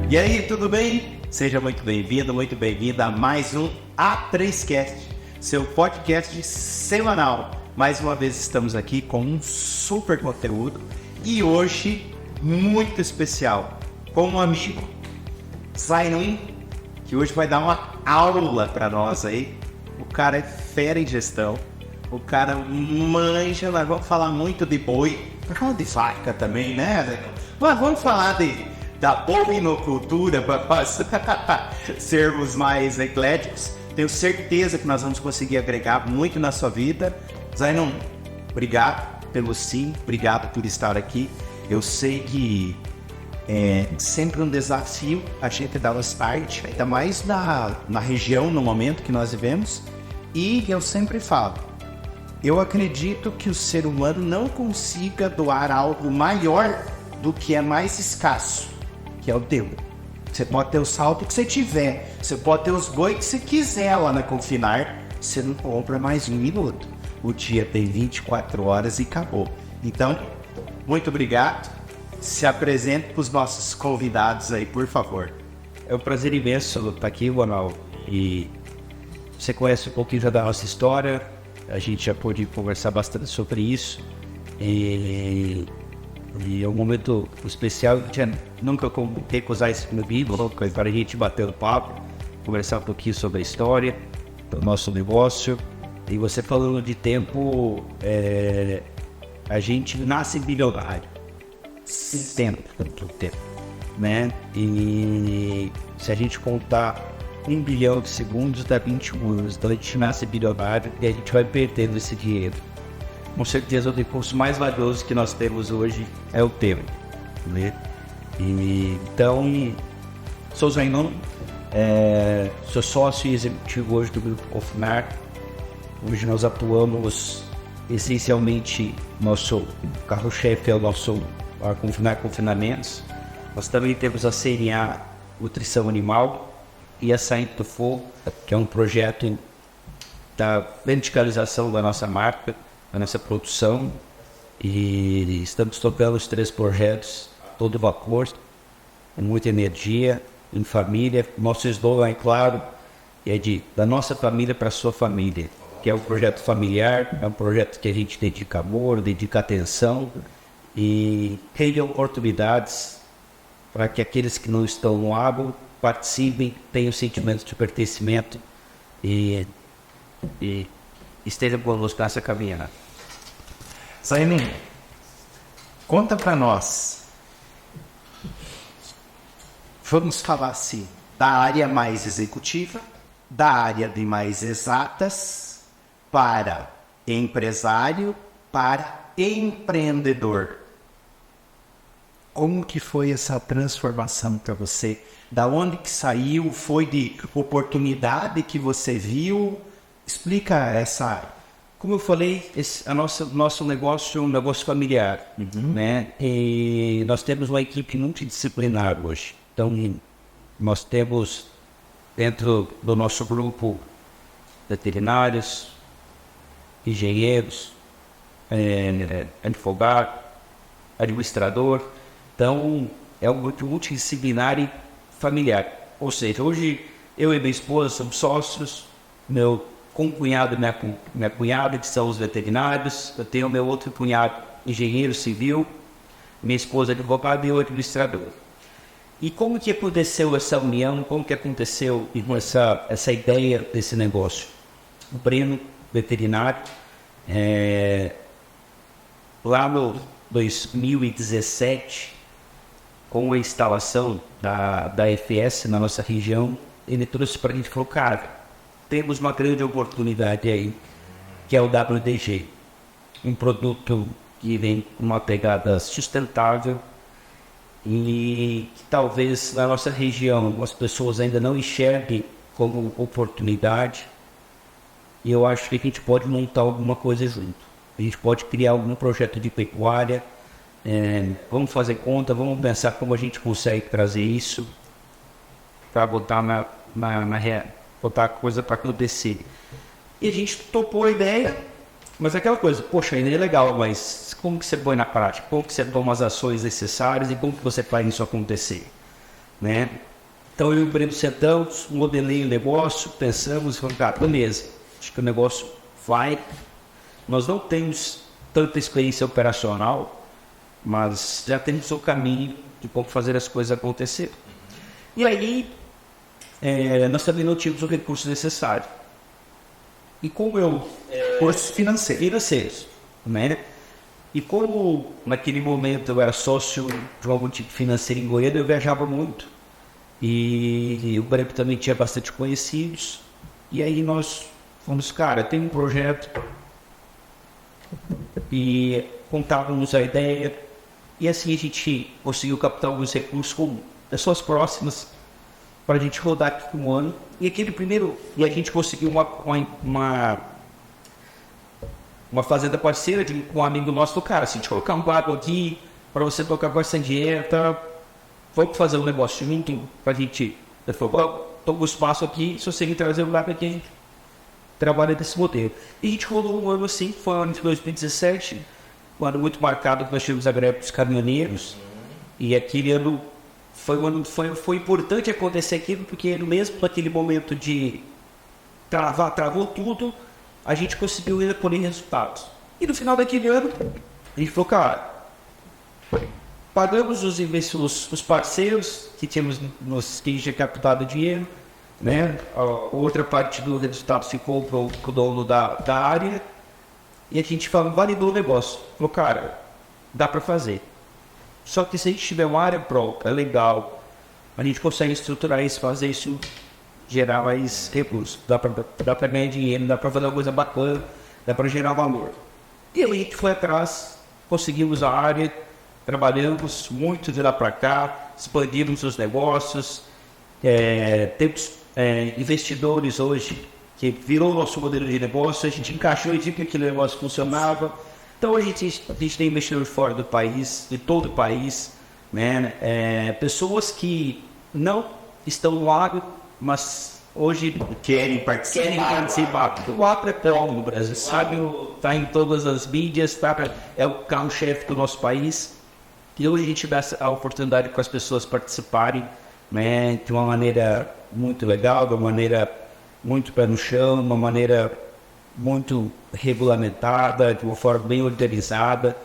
E aí, tudo bem? Seja muito bem-vindo, muito bem-vinda a mais um A3Cast, seu podcast semanal. Mais uma vez estamos aqui com um super conteúdo e hoje muito especial com um amigo, Zainon, que hoje vai dar uma aula para nós aí. O cara é fera em gestão, o cara manja, nós vamos falar muito de boi, de vaca também, né, Zainon? Mas vamos falar da bovinocultura para nós sermos mais ecléticos. Tenho certeza que nós vamos conseguir agregar muito na sua vida. Zainon, obrigado pelo sim, obrigado por estar aqui. Eu sei que é sempre um desafio a gente dar o start, ainda mais na região, no momento que nós vivemos. E eu sempre falo, eu acredito que o ser humano não consiga doar algo maior do que é mais escasso, que é o teu. Você pode ter o salto que você tiver, você pode ter os boi que você quiser lá na Confinar, você não compra mais um minuto. O dia tem 24 horas e acabou. Então, muito obrigado. Se apresente para os nossos convidados aí, por favor. É um prazer imenso estar aqui, Ronaldo. E você conhece um pouquinho já da nossa história, a gente já pôde conversar bastante sobre isso. E é um momento especial, nunca contei com usar esse vídeo para a gente bater o papo, conversar um pouquinho sobre a história do nosso negócio. E você falando de tempo, a gente nasce bilionário, tempo, né? E se a gente contar 1 bilhão de segundos, dá 21 anos, então a gente nasce bilionário e a gente vai perdendo esse dinheiro. Com certeza o recurso mais valioso que nós temos hoje é o tempo, né? E, então, sou Zainon, sou sócio executivo hoje do Grupo Confinar. Hoje nós atuamos essencialmente, nosso carro-chefe é o nosso Confinar Confinamentos. Nós também temos a CNA Nutrição Animal e a Saindo do Fogo, que é um projeto da verticalização da nossa marca, da nossa produção, e estamos tocando os 3 projetos todo vapor, com muita energia, em família. Nosso slogan, é claro, é da nossa família para a sua família, que é um projeto familiar, é um projeto que a gente dedica amor, dedica atenção e cria oportunidades para que aqueles que não estão no agro participem, tenham sentimento de pertencimento e esteja conosco nessa caminhada. Zainon, conta para nós. Vamos falar assim, da área mais executiva, da área de mais exatas, para empresário, para empreendedor. Como que foi essa transformação para você? Da onde que saiu? Foi de oportunidade que você viu? Explica essa área. Como eu falei, nosso negócio é um negócio familiar, né? E nós temos uma equipe multidisciplinar hoje. Então, nós temos dentro do nosso grupo veterinários, engenheiros, advogado, administrador. Então, é um grupo multidisciplinar e familiar. Ou seja, hoje eu e minha esposa somos sócios, meu cunhado e minha cunhada, que são os veterinários. Eu tenho meu outro cunhado, engenheiro civil, minha esposa advogada e eu administrador. E como que aconteceu essa união, como que aconteceu essa ideia desse negócio? O Breno, veterinário, lá no 2017, com a instalação da FS na nossa região, ele trouxe para a gente e falou, cara, temos uma grande oportunidade aí, que é o WDG, um produto que vem com uma pegada sustentável e que talvez na nossa região as pessoas ainda não enxerguem como oportunidade. E eu acho que a gente pode montar alguma coisa junto. A gente pode criar algum projeto de pecuária, vamos fazer conta, vamos pensar como a gente consegue trazer isso para botar botar a coisa para acontecer. E a gente topou a ideia, mas é aquela coisa, poxa, a ideia é legal, mas como que você põe na prática? Como que você toma as ações necessárias e como que você faz isso acontecer? né? Então eu e o Breno sentamos, modelei o negócio, pensamos, falamos, cara, beleza, acho que o negócio vai. Nós não temos tanta experiência operacional, mas já temos o caminho de como fazer as coisas acontecer. E aí, nós também não tínhamos o recurso necessário. E como eu... Recursos financeiros, né? E como naquele momento eu era sócio de algum tipo financeiro em Goiânia, eu viajava muito. E o Breno também tinha bastante conhecidos. E aí nós fomos, cara, tem um projeto. E contávamos a ideia. E assim a gente conseguiu captar alguns recursos com pessoas próximas para a gente rodar aqui um ano. E aquele primeiro... E a gente conseguiu uma fazenda parceira com um amigo nosso do cara, assim, de colocar um quadro aqui para você tocar bastante dinheiro, tá? Vamos fazer um negócio junto pra gente. Ele falou, toma um espaço aqui, se você quer trazer um lugar para quem trabalha desse modelo. E a gente rolou um ano assim, foi o ano de 2017, um ano muito marcado que nós tivemos a greve dos caminhoneiros. E aquele ano foi importante acontecer aquilo, porque mesmo naquele momento de travou tudo, a gente conseguiu ainda colher resultados. E no final daquele ano, a gente falou, cara, pagamos os parceiros que tínhamos que tinha captado dinheiro, né? A outra parte do resultado ficou com o dono da área, e a gente validou o negócio. Falou, cara, dá para fazer. Só que se a gente tiver uma área própria, legal, a gente consegue estruturar isso, fazer isso, gerar mais recursos. Dá para ganhar dinheiro, dá para fazer uma coisa bacana, dá para gerar valor. E aí a gente foi atrás, conseguimos a área, trabalhamos muito de lá para cá, expandimos os negócios, temos investidores hoje que virou nosso modelo de negócio, a gente encaixou e viu que aquele negócio funcionava. Então a gente tem investidores fora do país, de todo o país, né? Pessoas que não estão no agro, mas hoje querem participar. O agro é bom no Brasil, sabe? Está em todas as mídias, é o carro-chefe do nosso país. E hoje a gente dá a oportunidade para as pessoas participarem, né, de uma maneira muito legal, de uma maneira muito pé no chão, de uma maneira muito regulamentada, de uma forma bem organizada.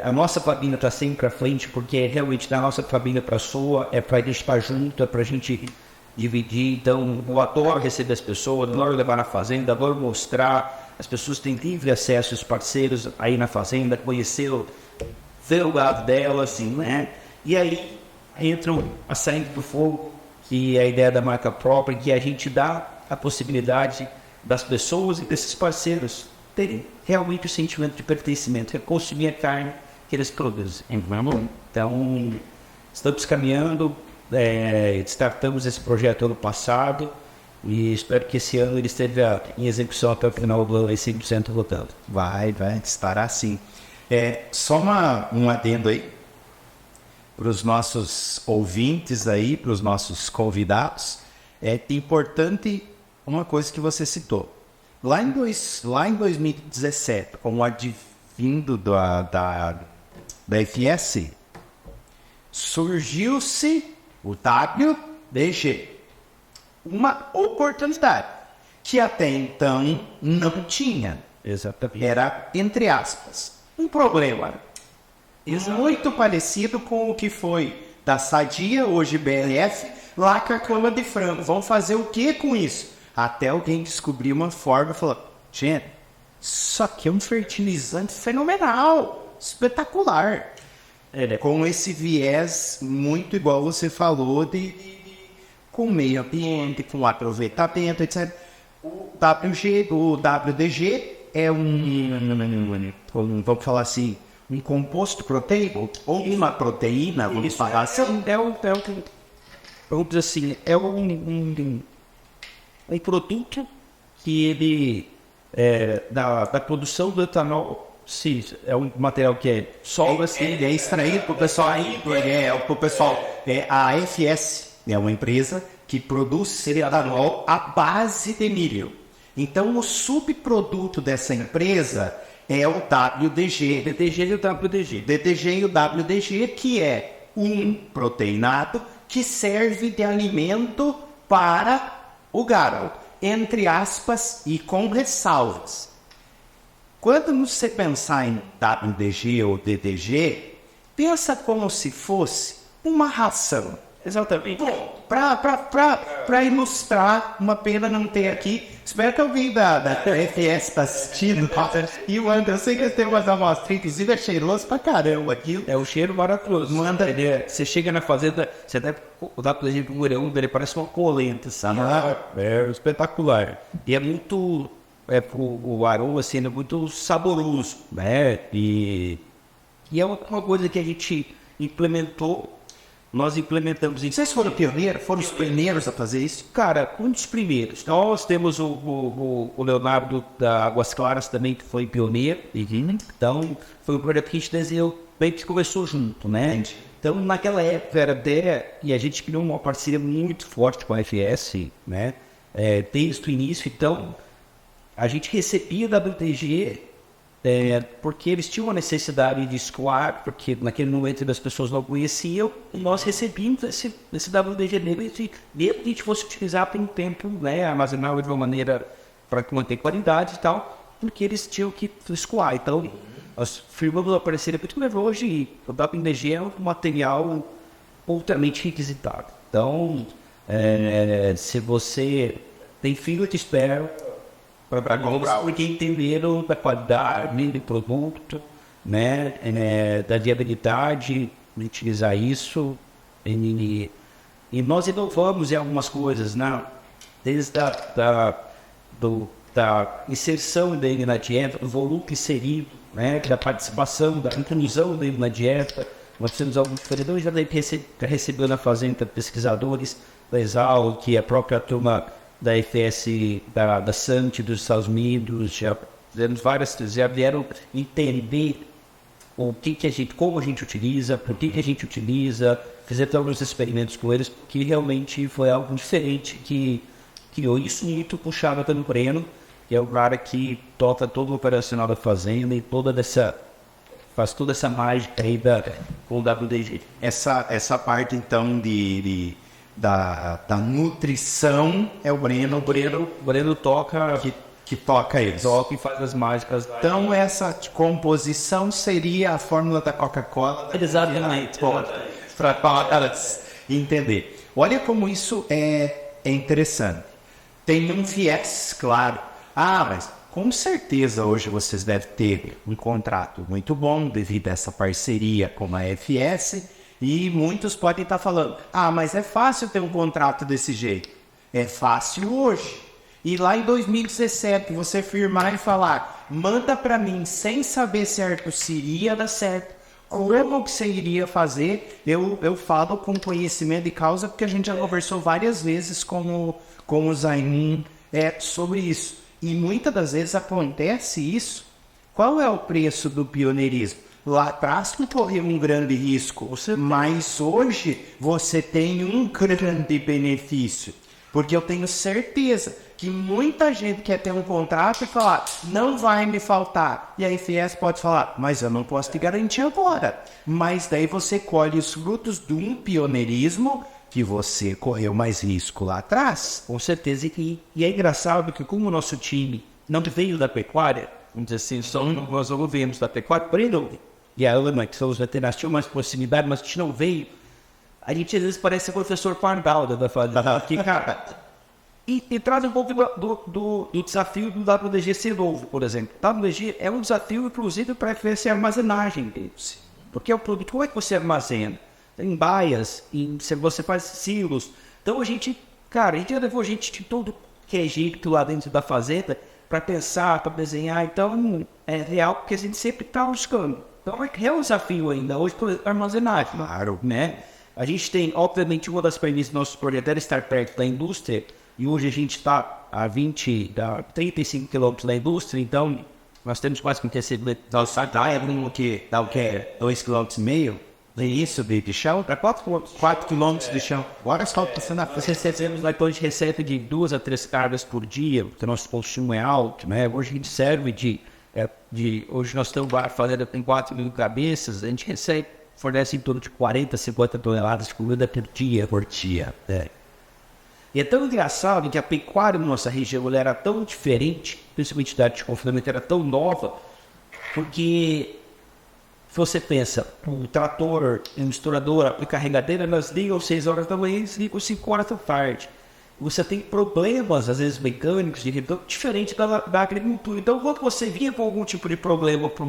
A nossa família está sempre à frente, porque realmente da nossa família para a sua, é para a gente estar junto, é para a gente dividir. Então, eu adoro receber as pessoas, adoro levar na fazenda, adoro mostrar. As pessoas têm livre acesso, os parceiros aí na fazenda, conhecer ver o lado dela, assim, né? E aí entram a Sangue do Fogo, que é a ideia da marca própria, que a gente dá a possibilidade das pessoas e desses parceiros terem realmente o sentimento de pertencimento, é consumir a carne que eles produzem. Então, estamos caminhando, startamos esse projeto ano passado e espero que esse ano ele esteja em execução até o final do ano, 100% rodando. Vai, estará sim. Só um adendo aí para os nossos ouvintes aí, para os nossos convidados. É importante uma coisa que você citou. Lá em 2017, com o advindo da FS, surgiu-se o WDG. Uma oportunidade que até então não tinha. Exatamente. Era, entre aspas, um problema muito parecido com o que foi da Sadia, hoje BLF, lá com a cama de frango. Vamos fazer o que com isso? Até alguém descobriu uma forma e falou, gente, isso aqui é um fertilizante fenomenal, espetacular. Com esse viés muito igual você falou com meio ambiente, com aproveitamento, etc. O WDG é vamos falar assim, um composto proteico, ou uma proteína, vamos falar assim. Vamos dizer assim, é um produto que ele, da produção do etanol, sim, é um material que sobra, ele é extraído para o pessoal, a FS é uma empresa que produz etanol à base de milho. Então, o subproduto dessa empresa é o WDG. DDG e o WDG, que é um proteinado que serve de alimento para o gado, entre aspas e com ressalvas. Quando você pensar em WDG ou DDG, pensa como se fosse uma ração. Exatamente. Para ilustrar, uma pena não ter aqui. Espero que alguém da FS está assistindo. E o André, eu sei que tem umas amostras, inclusive é cheiroso pra caramba aquilo. É o cheiro maravilhoso. Manda. Você chega na fazenda, você deve dar, por exemplo, um orelhão dele, parece uma polenta, sabe? É espetacular. E é muito. O aroma assim, é muito saboroso, né? E é uma coisa que a gente implementou. Nós implementamos isso. Vocês foram pioneiros? Foram os primeiros a fazer isso? Cara, um dos primeiros. Nós temos o Leonardo da Águas Claras também, que foi pioneiro. Então, foi um projeto que a gente desenhou, bem que começou junto, né? Entendi. Então, naquela época era e a gente criou uma parceria muito forte com a FS, né? Desde o início. Então, a gente recebia da WTG porque eles tinham uma necessidade de escoar, porque naquele momento as pessoas não conheciam, e nós recebíamos esse WDG dele, e mesmo que a gente fosse utilizar por um tempo, né, armazenar de uma maneira para manter qualidade e tal, porque eles tinham que escoar. Então, nós firmamos uma parceria muito grande hoje, e o WDG é um material altamente requisitado. Então, se você tem fila de espera, para comprar, porque entenderam da qualidade do produto, né, da viabilidade de utilizar isso, e nós inovamos em algumas coisas, né, desde da inserção dele na dieta, do volume inserido, né, da participação, da inclusão dele na dieta. Nós temos alguns diferentes, já recebeu na fazenda pesquisadores da Exal, que é a própria turma da FS, da SANT dos Estados Unidos, já vieram entender como a gente utiliza, por que a gente utiliza, fizeram alguns experimentos com eles, que realmente foi algo diferente, que criou isso muito puxado pelo Breno, que é o cara que toca todo o operacional da fazenda e faz toda essa mágica aí com o WDG. Essa parte então da nutrição é o Breno. O Breno toca, que toca isso. Toca e faz as mágicas. Então essa composição seria a fórmula da Coca-Cola. Exatamente. Para entender. Olha como isso é interessante. Tem um viés, claro. Mas com certeza hoje vocês devem ter um contrato muito bom devido a essa parceria com a FS. E muitos podem estar falando, mas é fácil ter um contrato desse jeito. É fácil hoje. E lá em 2017, você firmar e falar, manda para mim sem saber certo se iria dar certo, como que você iria fazer, eu falo com conhecimento de causa, porque a gente já conversou várias vezes com o Zaimin sobre isso. E muitas das vezes acontece isso. Qual é o preço do pioneirismo? Lá atrás tu correu um grande risco, mas hoje você tem um grande benefício. Porque eu tenho certeza que muita gente quer ter um contrato e falar, não vai me faltar. E a FS pode falar, mas eu não posso te garantir agora. Mas daí você colhe os frutos de um pioneirismo que você correu mais risco lá atrás. Com certeza. E é engraçado que como o nosso time não veio da pecuária, vamos dizer assim, nós não viemos da pecuária, porém e a Ana, que são os veterinários, tinham mais proximidade, mas a gente não veio. A gente às vezes parece o professor Pardal da fazenda. Aqui, cara. E traz um pouco do desafio do WDG ser novo, por exemplo. O WDG é um desafio, inclusive, para a armazenagem deles. Porque é o produto, como é que você armazena? Em baias, você faz silos. Então a gente já levou gente de todo que é jeito lá dentro da fazenda para pensar, para desenhar. Então é real, porque a gente sempre está buscando. Então é um desafio ainda hoje para armazenagem. Claro. Né? A gente tem, obviamente, uma das premissas do nosso projeto era estar perto da indústria, e hoje a gente está a 35 quilômetros da indústria, então nós temos quase que um receber. Nossa, dá o quê? 2,5 km? É isso de chão? Dá 4 km de chão. Agora só passando a Nós recebemos lá, então a gente recebe de 2 a 3 cargas por dia, porque o nosso consumo é alto, né? Hoje a gente serve hoje nós estamos lá fazendo, tem 4 mil cabeças, a gente recebe fornece em torno de 40, 50 toneladas de comida por dia. E é tão engraçado que a pecuária na nossa região ela era tão diferente, principalmente da área de confinamento, era tão nova, porque se você pensa, o trator, a misturadora, a carregadeira, elas ligam 6 horas da manhã e ligam 5 horas da tarde. Você tem problemas, às vezes mecânicos, de retorno, diferente da agricultura. Então, quando você vinha com algum tipo de problema para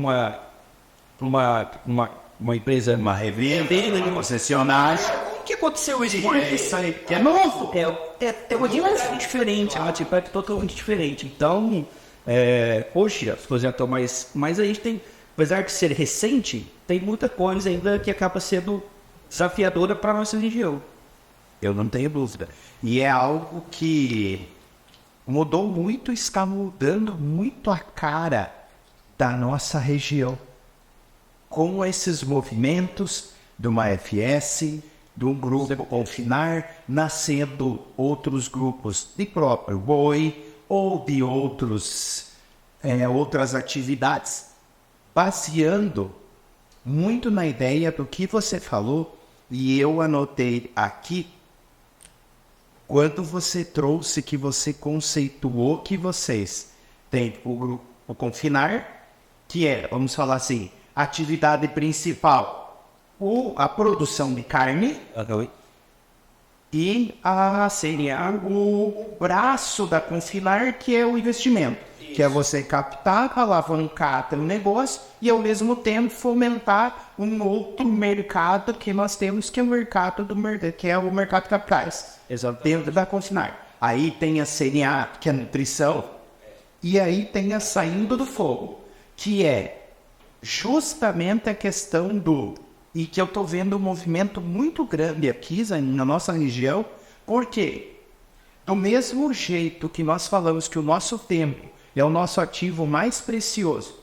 uma empresa, Uma revenda, uma concessionária. o que aconteceu hoje? Isso aí que é novo. É uma dimensão diferente, a tipo é totalmente diferente. Então, hoje as coisas já estão mais a gente tem, apesar de ser recente, tem muita coisa ainda que acaba sendo desafiadora para a nossa região. Eu não tenho dúvida. E é algo que mudou muito, está mudando muito a cara da nossa região. Com esses movimentos de uma FS, de um grupo Confinar, nascendo outros grupos de próprio boi ou de outras atividades, baseando muito na ideia do que você falou, e eu anotei aqui, quando você trouxe que você conceituou que vocês têm o grupo Confinar, que é, vamos falar assim, atividade principal, a produção de carne, e seria o braço da Confinar, que é o investimento, que é você captar, alavancar teu negócio e ao mesmo tempo fomentar um outro mercado que nós temos, que é o mercado que é o mercado de capitais, dentro da Confinar. Aí tem a CNA, que é a nutrição, e aí tem a saindo do fogo, que é justamente a questão e que eu estou vendo um movimento muito grande aqui na nossa região, porque do mesmo jeito que nós falamos que o nosso tempo é o nosso ativo mais precioso,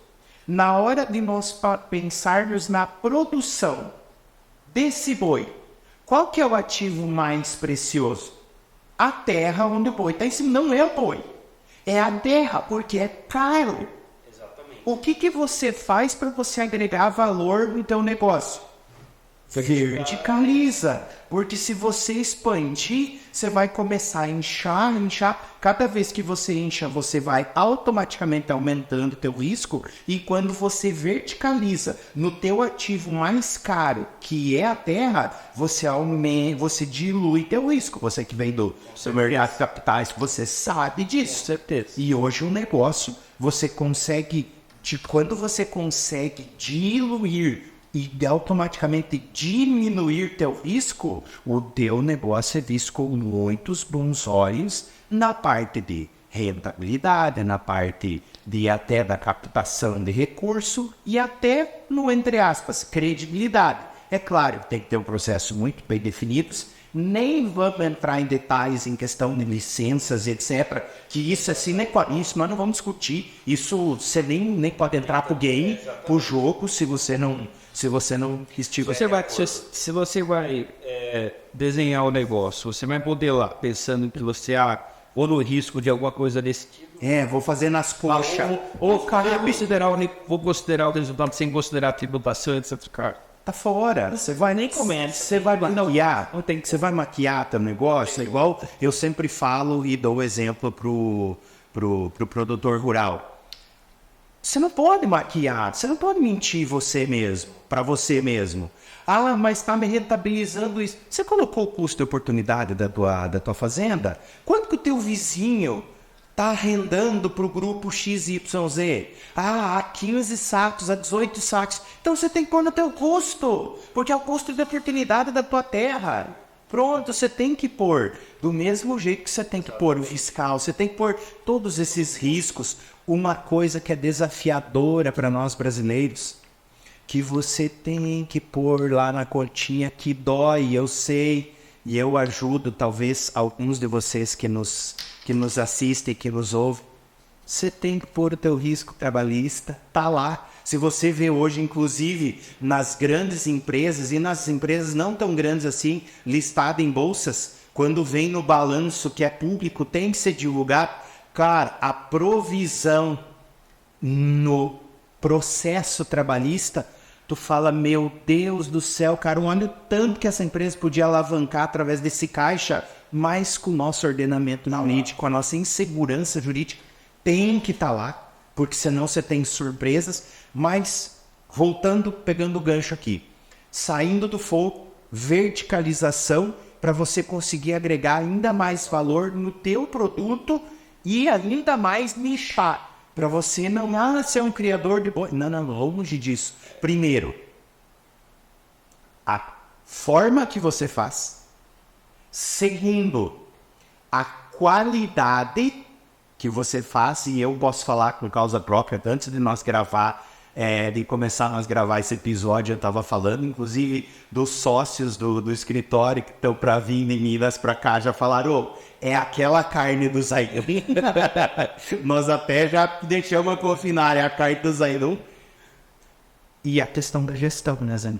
na hora de nós pensarmos na produção desse boi, qual que é o ativo mais precioso? A terra onde o boi está em cima. Não é o boi, é a terra, porque é caro. O que você faz para você agregar valor no teu negócio? Verticaliza. Porque se você expandir, você vai começar a inchar. Cada vez que você incha, você vai automaticamente aumentando o teu risco. E quando você verticaliza no teu ativo mais caro, que é a terra, você dilui teu risco. Você que vem do seu mercado de capitais, você sabe disso. Certeza. E hoje o negócio, você consegue... Quando você consegue diluir e automaticamente diminuir teu risco, o teu negócio é visto com muitos bons olhos na parte de rentabilidade, na parte de até da captação de recurso e até no, entre aspas, credibilidade. É claro, tem que ter um processo muito bem definido. Nem vamos entrar em detalhes em questão de licenças, etc. Que isso é sine qua non, isso nós não vamos discutir. Isso você nem pode entrar pro game, pro jogo, se você não estiver. Se você vai desenhar o negócio, você vai modelar pensando que você ou no risco de alguma coisa desse tipo. Vou fazer nas coxas. Vou considerar o resultado sem considerar a tributação, etc. Tá fora, você vai nem começa, você vai maquiar, você vai maquiar teu negócio, é igual eu sempre falo e dou exemplo pro produtor rural. Você não pode maquiar, você não pode mentir para você mesmo. Mas está me rentabilizando isso. Você colocou o custo de oportunidade da tua fazenda? Quanto que o teu vizinho está arrendando para o grupo XYZ? A 15 sacos, a 18 sacos. Então você tem que pôr no teu custo, porque é o custo de oportunidade da tua terra. Pronto, você tem que pôr. Do mesmo jeito que você tem que pôr o fiscal, você tem que pôr todos esses riscos. Uma coisa que é desafiadora para nós brasileiros, que você tem que pôr lá na continha, que dói, eu sei, e eu ajudo talvez alguns de vocês que nos assistem, que nos ouvem. Você tem que pôr o teu risco trabalhista, tá lá. Se você vê hoje, inclusive, nas grandes empresas e nas empresas não tão grandes assim, listada em bolsas, quando vem no balanço que é público, tem que ser divulgado. Cara, a provisão no processo trabalhista tu fala, meu Deus do céu, cara, olha o tanto que essa empresa podia alavancar através desse caixa, mas com o nosso ordenamento jurídico, com a nossa insegurança jurídica, tem que estar lá, porque senão você tem surpresas. Mas, voltando, pegando o gancho aqui, saindo do foco, verticalização, para você conseguir agregar ainda mais valor no teu produto e ainda mais nichar. Para você não ser um criador de boi. Não, longe disso. Primeiro, a forma que você faz. Segundo, a qualidade que você faz. E eu posso falar por causa própria, antes de nós gravar, de começar a gravar esse episódio, eu estava falando, inclusive, dos sócios do escritório que estão para vir em Minas para cá, já falaram, é aquela carne do Zaidum. Nós até já deixamos a confinar, é a carne do Zaidum. E a questão da gestão, né, Zane?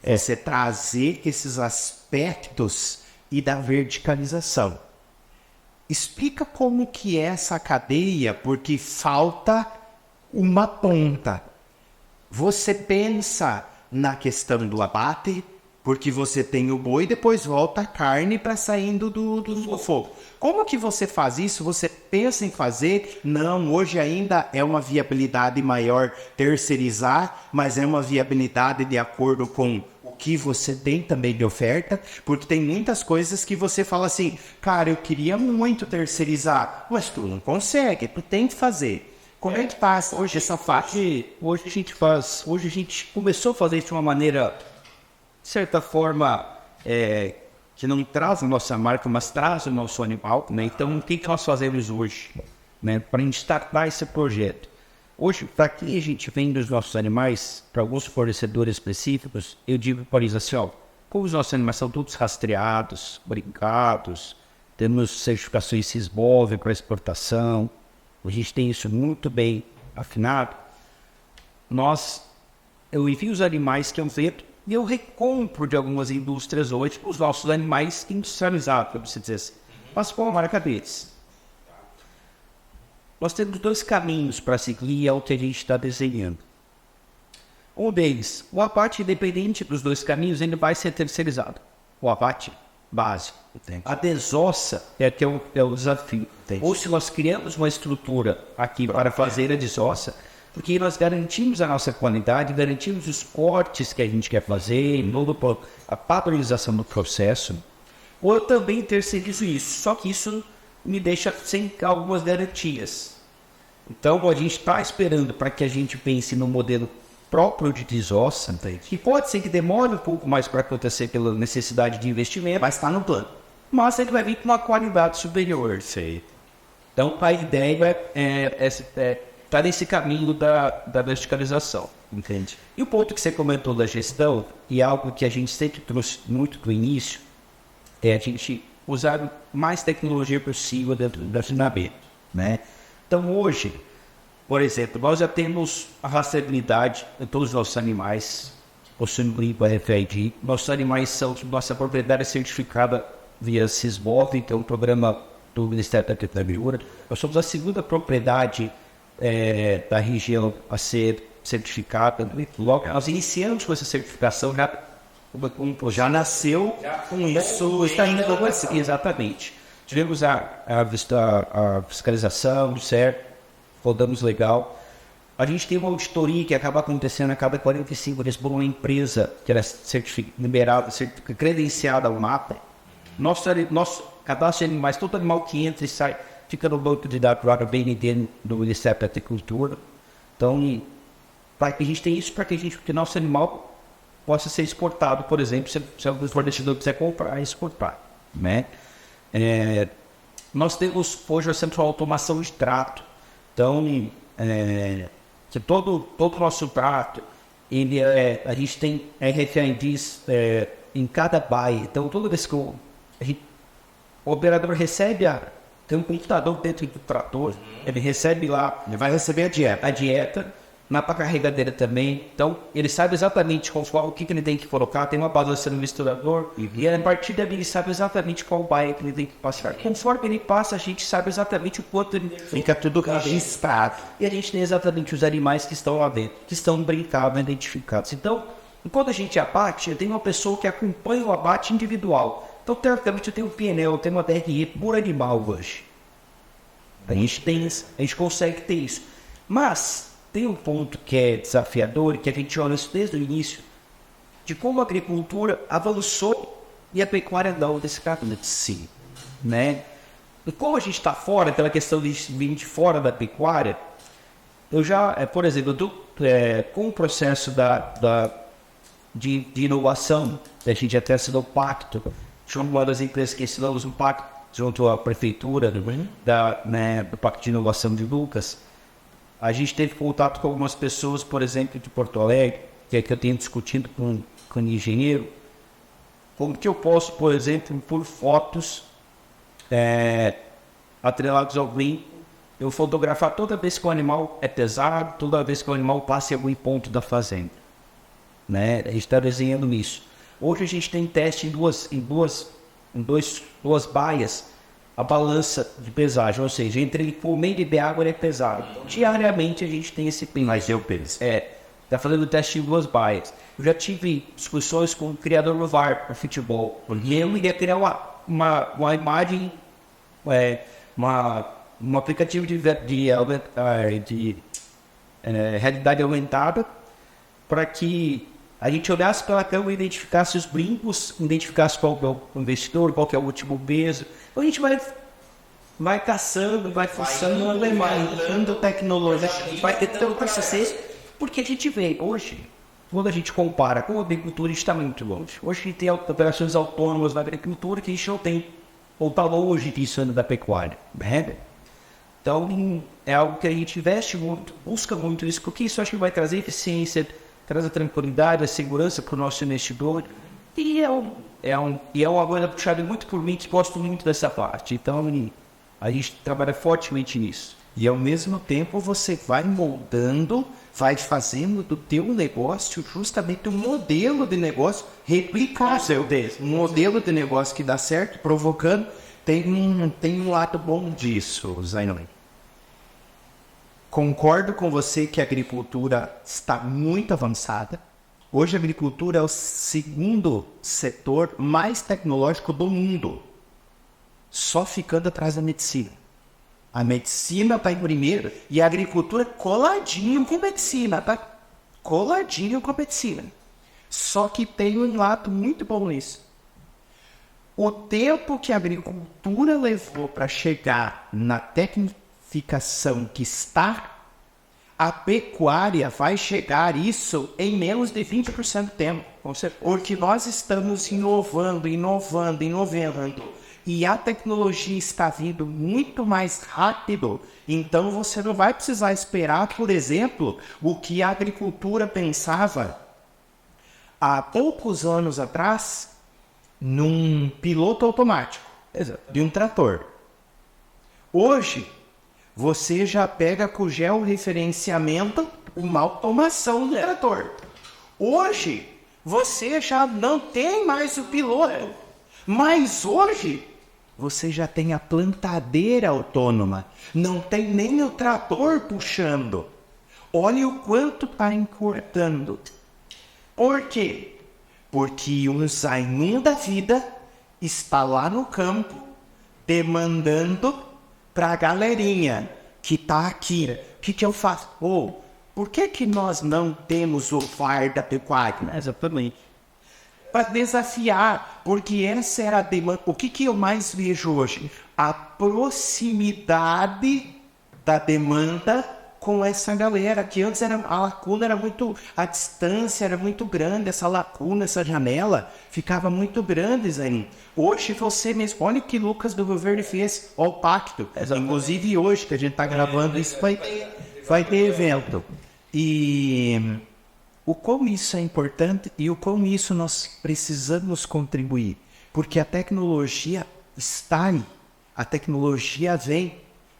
É você trazer esses aspectos e da verticalização. Explica como que é essa cadeia, porque falta uma ponta. Você pensa na questão do abate, porque você tem o boi e depois volta a carne para saindo do fogo. Como que você faz isso? Você pensa em fazer? Não, hoje ainda é uma viabilidade maior terceirizar, mas é uma viabilidade de acordo com o que você tem também de oferta, porque tem muitas coisas que você fala assim, cara, eu queria muito terceirizar, mas tu não consegue, tu tem que fazer. Como é que faz hoje essa parte? Hoje a gente começou a fazer isso de uma maneira, de certa forma, que não traz a nossa marca, mas traz o nosso animal, né? Então, o que nós fazemos hoje, né? Para a gente startar esse projeto? Hoje, para que a gente vende os nossos animais, para alguns fornecedores específicos, eu digo para eles assim, como os nossos animais são todos rastreados, brincados, temos certificações SISBOV para exportação, a gente tem isso muito bem afinado, eu envio os animais que eu vendo e eu recompro de algumas indústrias hoje os nossos animais industrializados, para você dizer assim, mas com a marca deles. Nós temos dois caminhos para seguir, é o que a gente está desenhando. Um deles, o abate independente dos dois caminhos, ele vai ser terceirizado. O abate básico. Entendi. A desossa é o desafio. Entendi. Ou se nós criamos uma estrutura aqui para fazer a desossa, porque nós garantimos a nossa qualidade, garantimos os cortes que a gente quer fazer, a padronização do processo, ou eu também terceirizo isso, só que isso me deixa sem algumas garantias. Então a gente está esperando para que a gente pense no modelo próprio de desossa, que pode ser que demore um pouco mais para acontecer pela necessidade de investimento, mas está no plano. Mas ele vai vir com uma qualidade superior. Sei. Então a ideia está nesse caminho da verticalização. Entende? E o ponto que você comentou da gestão, e algo que a gente sempre trouxe muito do início, é a gente usar mais tecnologia possível dentro do afinamento, né? Então hoje, por exemplo, nós já temos a rastreabilidade de todos os nossos animais, possuindo o RFID. Nossos animais são, nossa propriedade é certificada via SISBOV, que é um programa do Ministério da Agricultura. Nós somos a segunda propriedade da região a ser certificada. Logo, nós iniciamos com essa certificação, já nasceu com isso, está indo assim. Exatamente. Tivemos a fiscalização, certo? Rodamos legal. A gente tem uma auditoria que acaba acontecendo a cada 45 dias por uma empresa que era liberada, credenciada ao MAPA. Nosso cadastro de animais, todo animal que entra e sai, fica no banco de dados lá do BND do Ministério da Agricultura. Então, para que a gente tenha isso, para que nosso animal possa ser exportado, por exemplo, se o fornecedor quiser comprar e exportar, né? Nós temos hoje a central automação de trato. Então, que todo o nosso trato, a gente tem RFIDs em cada bairro. Então, toda vez que o operador recebe, tem um computador dentro do trator, ele recebe lá, ele vai receber a dieta. mapa carregadeira também. Então, ele sabe exatamente o que ele tem que colocar. Tem uma balança no misturador. E a partir dali, ele sabe exatamente qual baia que ele tem que passar. Conforme ele passa, a gente sabe exatamente o quanto ele... Fica tudo registrado. E a gente tem exatamente os animais que estão lá dentro, que estão brincados, identificados. Então, quando a gente abate, eu tenho uma pessoa que acompanha o abate individual. Então, teoricamente, eu tenho um PNL, eu tenho uma DRE por animal hoje. A gente consegue ter isso. Mas tem um ponto que é desafiador, que a gente olha isso desde o início, de como a agricultura avançou e a pecuária não desse caminho. Sim. Né? E como a gente está fora, aquela questão de vir de fora da pecuária, eu já, por exemplo, com o processo de inovação, a gente até assinou o pacto, junto uma das empresas que assinamos um pacto, junto à prefeitura do Pacto de Inovação de Lucas, a gente teve contato com algumas pessoas, por exemplo, de Porto Alegre, que é que eu tenho discutido com um engenheiro, como que eu posso, por exemplo, por fotos atrelados ao green, eu fotografar toda vez que o animal é pesado, toda vez que o animal passa em algum ponto da fazenda. Né? A gente está desenhando isso. Hoje a gente tem teste em duas baias, a balança de pesagem, ou seja, entre ele por meio de água ele é pesado. Então, diariamente a gente tem esse peso. Mas eu penso. Está fazendo teste em duas baias. Eu já tive discussões com o criador do VAR para futebol. E eu iria criar uma imagem, um aplicativo de realidade aumentada para que a gente olhasse pela câmera e identificasse os brincos, identificasse qual é o investidor, qual que é o último peso. Então a gente vai caçando, vai fuçando, vai dando tecnologia. vai tentando processo, porque a gente vê hoje, quando a gente compara com a agricultura, está muito longe. Hoje a gente tem operações autônomas na agricultura que a gente não tem, ou está longe disso da pecuária. Né? Então é algo que a gente investe muito, busca muito isso, porque isso acho que vai trazer eficiência, traz a tranquilidade, a segurança para o nosso investidor. E é uma coisa puxada muito por mim, que gosto muito dessa parte. Então, a gente trabalha fortemente nisso. E ao mesmo tempo você vai moldando, vai fazendo do teu negócio justamente um modelo de negócio replicável. Um modelo de negócio que dá certo, provocando. Tem um lado bom disso, Zainoli. Concordo com você que a agricultura está muito avançada. Hoje a agricultura é o segundo setor mais tecnológico do mundo, só ficando atrás da medicina. A medicina está em primeiro e a agricultura coladinho com a medicina, tá? Coladinho com a medicina. Só que tem um lado muito bom nisso. O tempo que a agricultura levou para chegar na tecnificação que está, a pecuária vai chegar isso em menos de 20% do tempo. Porque nós estamos inovando. E a tecnologia está vindo muito mais rápido. Então você não vai precisar esperar, por exemplo, o que a agricultura pensava há poucos anos atrás num piloto automático de um trator. Hoje, você já pega com o georreferenciamento uma automação do trator. Hoje, você já não tem mais o piloto, mas hoje você já tem a plantadeira autônoma. Não tem nem o trator puxando. Olha o quanto está encurtando. Por quê? Porque um Zainin da vida está lá no campo demandando para a galerinha que está aqui. O que eu faço? Por que nós não temos o VAR da pecuária? Exatamente. Para desafiar, porque essa era a demanda. O que eu mais vejo hoje? A proximidade da demanda com essa galera, que antes a lacuna era muito, a distância era muito grande, essa lacuna, essa janela ficava muito grande, Zainin. Hoje você mesmo, olha o que Lucas do Governo fez, ó, o pacto. Inclusive hoje que a gente está gravando isso, vai ter evento. E o como isso é importante e o como isso nós precisamos contribuir. Porque a tecnologia está aí. A tecnologia vem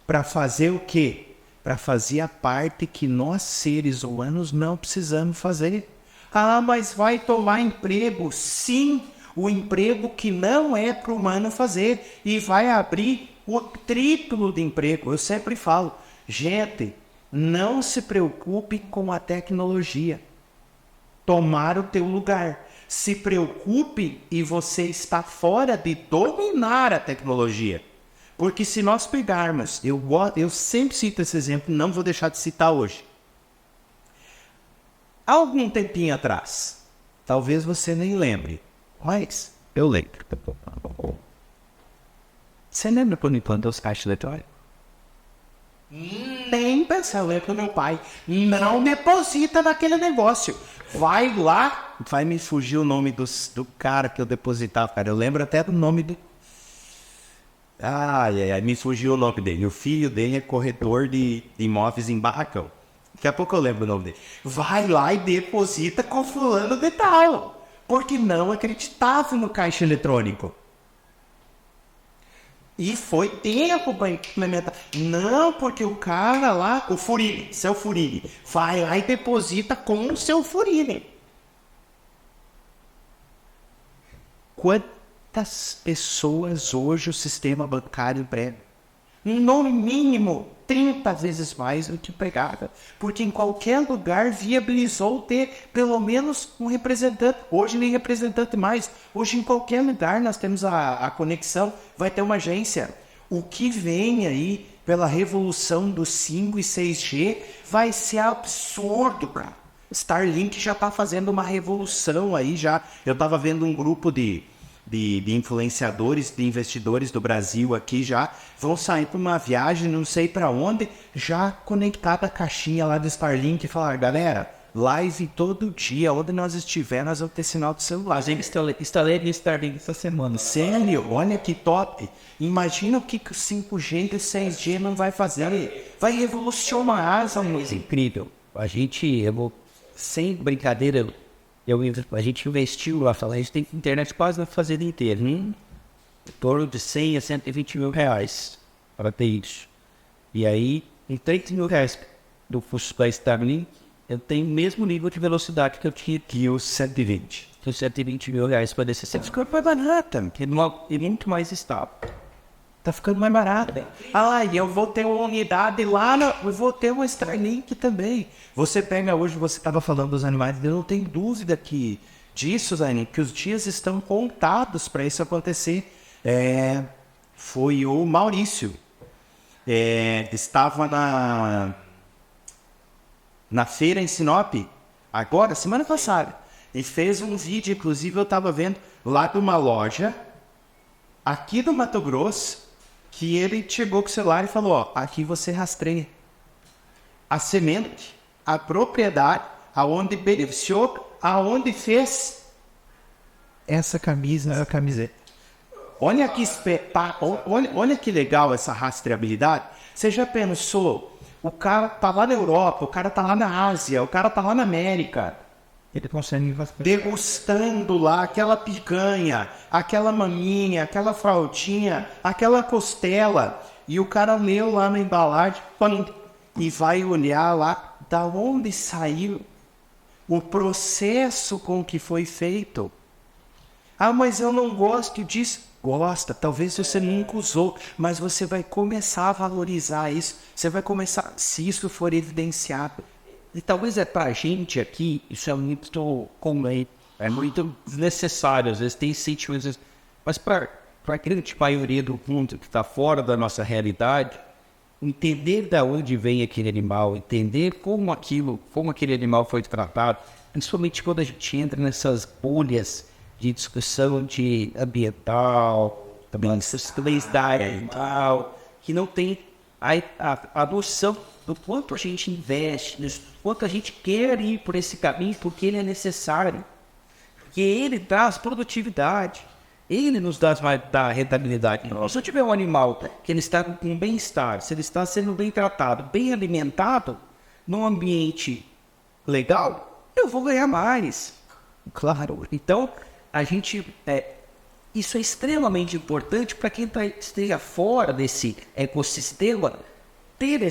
para fazer o quê? para fazer a parte que nós, seres humanos, não precisamos fazer. Ah, mas vai tomar emprego. Sim, o emprego que não é para o humano fazer. E vai abrir o triplo de emprego. Eu sempre falo, gente, não se preocupe com a tecnologia tomar o teu lugar. Se preocupe e você está fora de dominar a tecnologia. Porque se nós pegarmos, eu sempre cito esse exemplo, não vou deixar de citar hoje. Há algum tempinho atrás, talvez você nem lembre, mas eu lembro. Você lembra quando implantou os caixas eletrônicos? Nem pensar, eu lembro do meu pai. Não deposita naquele negócio. Vai lá, vai me fugir o nome do cara que eu depositava, cara. Eu lembro até do nome do... me fugiu o nome dele. O filho dele é corretor de imóveis em Barracão. Daqui a pouco eu lembro o nome dele. Vai lá e deposita com fulano de tal. Porque não acreditava no caixa eletrônico. E foi tempo para implementar. Não, porque o cara lá, o Furini, seu Furini, vai lá e deposita com o seu Furini. Quantas pessoas hoje o sistema bancário emprega? No mínimo 30 vezes mais do que pregava. Porque em qualquer lugar viabilizou ter pelo menos um representante. Hoje nem representante mais. Hoje em qualquer lugar nós temos a conexão. Vai ter uma agência. O que vem aí pela revolução do 5 e 6G vai ser absurdo, cara. Starlink já está fazendo uma revolução aí já. Eu estava vendo um grupo de influenciadores, de investidores do Brasil aqui já vão sair para uma viagem, não sei para onde, já conectada a caixinha lá do Starlink e falar, galera, live todo dia, onde nós estiver, nós vamos ter sinal do celular. A gente instalei no Starlink essa semana. Sério? Olha que top! Imagina o que o 5G e o 6G não vai fazer. Vai revolucionar essa coisa incrível. Sem brincadeira, a gente investiu lá, a gente tem internet quase na fazenda inteira, em torno de 100 a 120 mil reais para ter isso. E aí, em 30 mil reais do custo da Starlink, eu tenho o mesmo nível de velocidade que eu tinha aqui, os 120. Os 120 mil reais para descer. Você ficou mais barata, é muito mais estável. Tá ficando mais barato. E eu vou ter uma unidade lá, eu vou ter uma Starlink também. Você pega hoje, você estava falando dos animais, eu não tenho dúvida disso, Zaine, que os dias estão contados para isso acontecer. Foi o Maurício. Estava na feira em Sinop, agora, semana passada, e fez um vídeo, inclusive eu estava vendo, lá de uma loja, aqui do Mato Grosso, que ele chegou com o celular e falou, aqui você rastreia a semente, a propriedade, aonde beneficiou, aonde fez essa camisa, a camiseta. Olha que espetáculo, olha que legal essa rastreabilidade. Você já pensou, o cara tá lá na Europa, o cara tá lá na Ásia, o cara tá lá na América, ele consegue degustando lá aquela picanha, aquela maminha, aquela fraldinha, aquela costela. E o cara leu lá na embalagem e vai olhar lá da onde saiu o processo com que foi feito. Mas eu não gosto disso. Gosta, talvez você nunca usou, mas você vai começar a valorizar isso. Você vai começar, se isso for evidenciado. E talvez pra gente aqui, isso é muito comum, é muito desnecessário, às vezes tem sentido, mas para a grande maioria do mundo que está fora da nossa realidade, entender de onde vem aquele animal, entender como aquele animal foi tratado, principalmente quando a gente entra nessas bolhas de discussão de ambiental, também que não tem a noção do quanto a gente investe, do quanto a gente quer ir por esse caminho, porque ele é necessário. Porque ele traz produtividade, ele nos dá rentabilidade. Se eu tiver um animal que ele está com bem-estar, se ele está sendo bem tratado, bem alimentado, num ambiente legal, eu vou ganhar mais. Claro. Então, isso é extremamente importante para quem esteja fora desse ecossistema, ter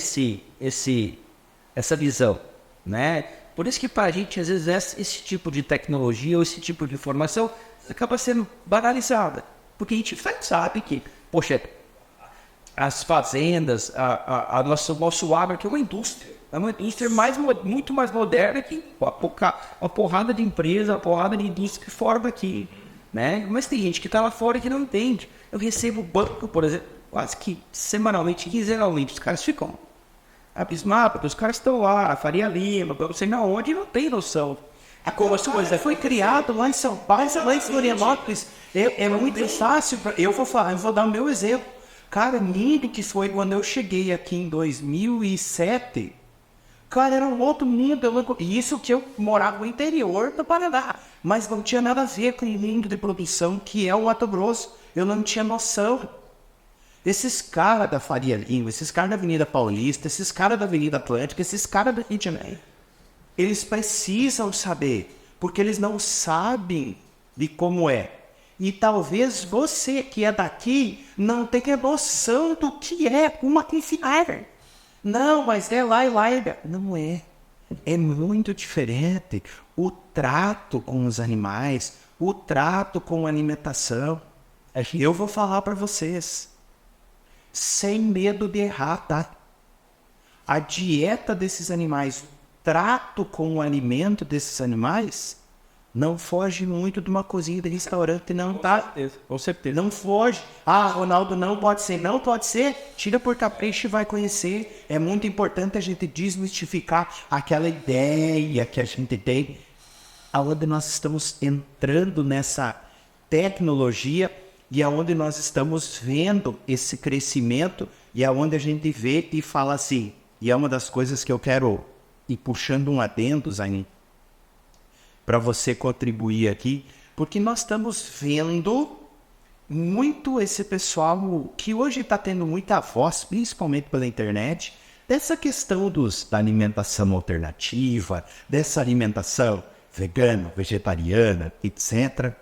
essa visão, né? Por isso que para a gente, às vezes, esse tipo de tecnologia ou esse tipo de informação acaba sendo banalizada. Porque a gente sabe que, poxa, as fazendas, o nosso agro aqui é uma indústria. É uma indústria muito mais moderna que uma porrada de empresa, uma porrada de indústria que forma aqui, né? Mas tem gente que está lá fora que não entende. Eu recebo banco, por exemplo, quase que semanalmente, quinzenalmente, os caras ficam abismados, porque os caras estão lá, Faria Lima, não sei na onde, e não tem noção. Como essa coisa foi criado lá em São Paulo, lá em Florianópolis, é muito fácil. Eu vou dar o meu exemplo. Cara, lindo que foi quando eu cheguei aqui em 2007. Cara, era um outro mundo. Isso que eu morava no interior do Paraná. Mas não tinha nada a ver com o mundo de produção que é o Mato Grosso. Eu não tinha noção. Esses caras da Faria Lima, esses caras da Avenida Paulista, esses caras da Avenida Atlântica, esses caras da Rio de Janeiro, eles precisam saber, porque eles não sabem de como é. E talvez você que é daqui não tenha noção do que é uma confiar. Não, mas é lá e lá. Não é. É muito diferente. O trato com os animais, o trato com a alimentação. Eu vou falar para vocês, sem medo de errar, tá? A dieta desses animais, o trato com o alimento desses animais, não foge muito de uma cozinha de restaurante, não, tá? Com certeza. Não foge. Ah, Ronaldo, não pode ser. Não pode ser. Tira por capricho e vai conhecer. É muito importante a gente desmistificar aquela ideia que a gente tem, aonde nós estamos entrando nessa tecnologia e aonde nós estamos vendo esse crescimento e aonde a gente vê e fala assim, e é uma das coisas que eu quero ir puxando um adendo, Zainin, para você contribuir aqui, porque nós estamos vendo muito esse pessoal que hoje está tendo muita voz, principalmente pela internet, dessa questão da alimentação alternativa, dessa alimentação vegana, vegetariana, etc.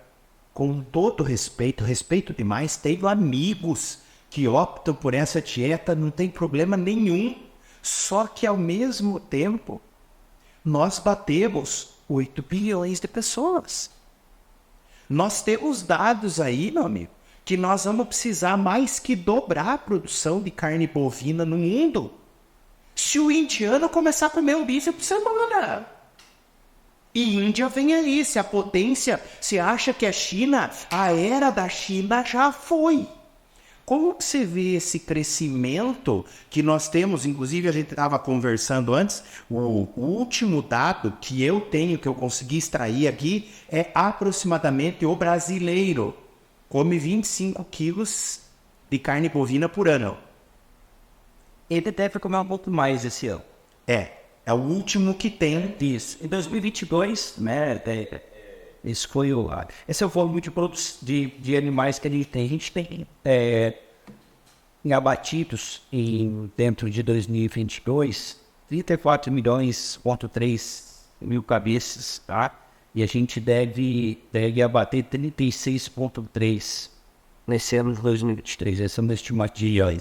Com todo respeito demais, tenho amigos que optam por essa dieta, não tem problema nenhum. Só que ao mesmo tempo, nós batemos 8 bilhões de pessoas. Nós temos dados aí, meu amigo, que nós vamos precisar mais que dobrar a produção de carne bovina no mundo. Se o indiano começar a comer o bife por semana. E Índia vem aí, se a potência, se acha que a China, a era da China já foi. Como que você vê esse crescimento que nós temos? Inclusive, a gente estava conversando antes, o último dado que eu tenho, que eu consegui extrair aqui, é aproximadamente o brasileiro come 25 quilos de carne bovina por ano. Ele deve comer um pouco mais esse ano. É o último que tem disso. Em 2022, né, esse é o volume de animais que a gente tem. A gente tem em abatidos dentro de 2022, 34,3 mil cabeças, tá? E a gente deve abater 36,3 nesse ano de 2023. Essa é uma estimativa.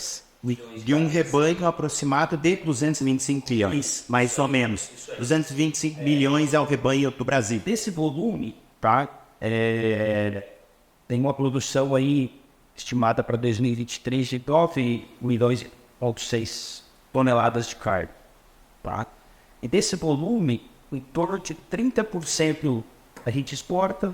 De um rebanho aproximado de 225 milhões, mais ou menos. 225 milhões é o rebanho do Brasil. Desse volume, tá? Tem uma produção aí estimada para 2023 de 9,6 toneladas de carne, tá? E desse volume, em torno de 30% a gente exporta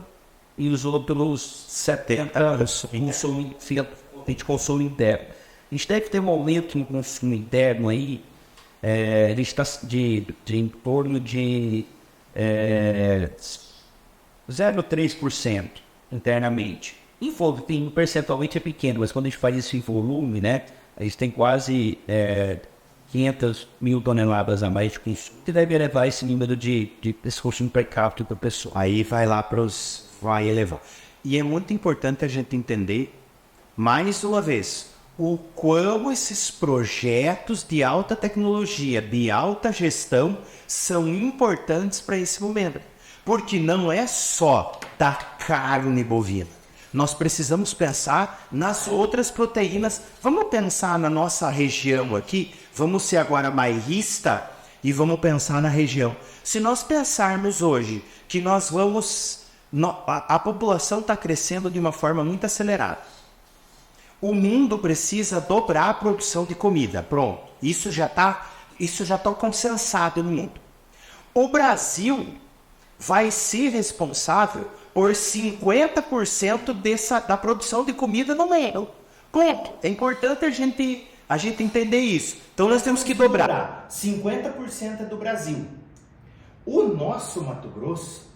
e os outros 70% a gente consome interno. A gente deve ter um aumento no consumo interno aí, ele está em torno de 0,3% internamente. Em percentualmente é pequeno, mas quando a gente faz isso em volume, né, a gente tem quase 500 mil toneladas a mais de consumo, que deve elevar esse número de consumo per capita da pessoa. Aí vai elevar. E é muito importante a gente entender, mais uma vez, o quão esses projetos de alta tecnologia, de alta gestão, são importantes para esse momento. Porque não é só da carne bovina. Nós precisamos pensar nas outras proteínas. Vamos pensar na nossa região aqui. Vamos ser agora bairrista e vamos pensar na região. Se nós pensarmos hoje que nós vamos... A população está crescendo de uma forma muito acelerada. O mundo precisa dobrar a produção de comida. Pronto. Isso já está consensado no mundo. O Brasil vai ser responsável por 50% da produção de comida no mundo. Pronto. É importante a gente entender isso. Então nós temos que dobrar. 50% é do Brasil. O nosso Mato Grosso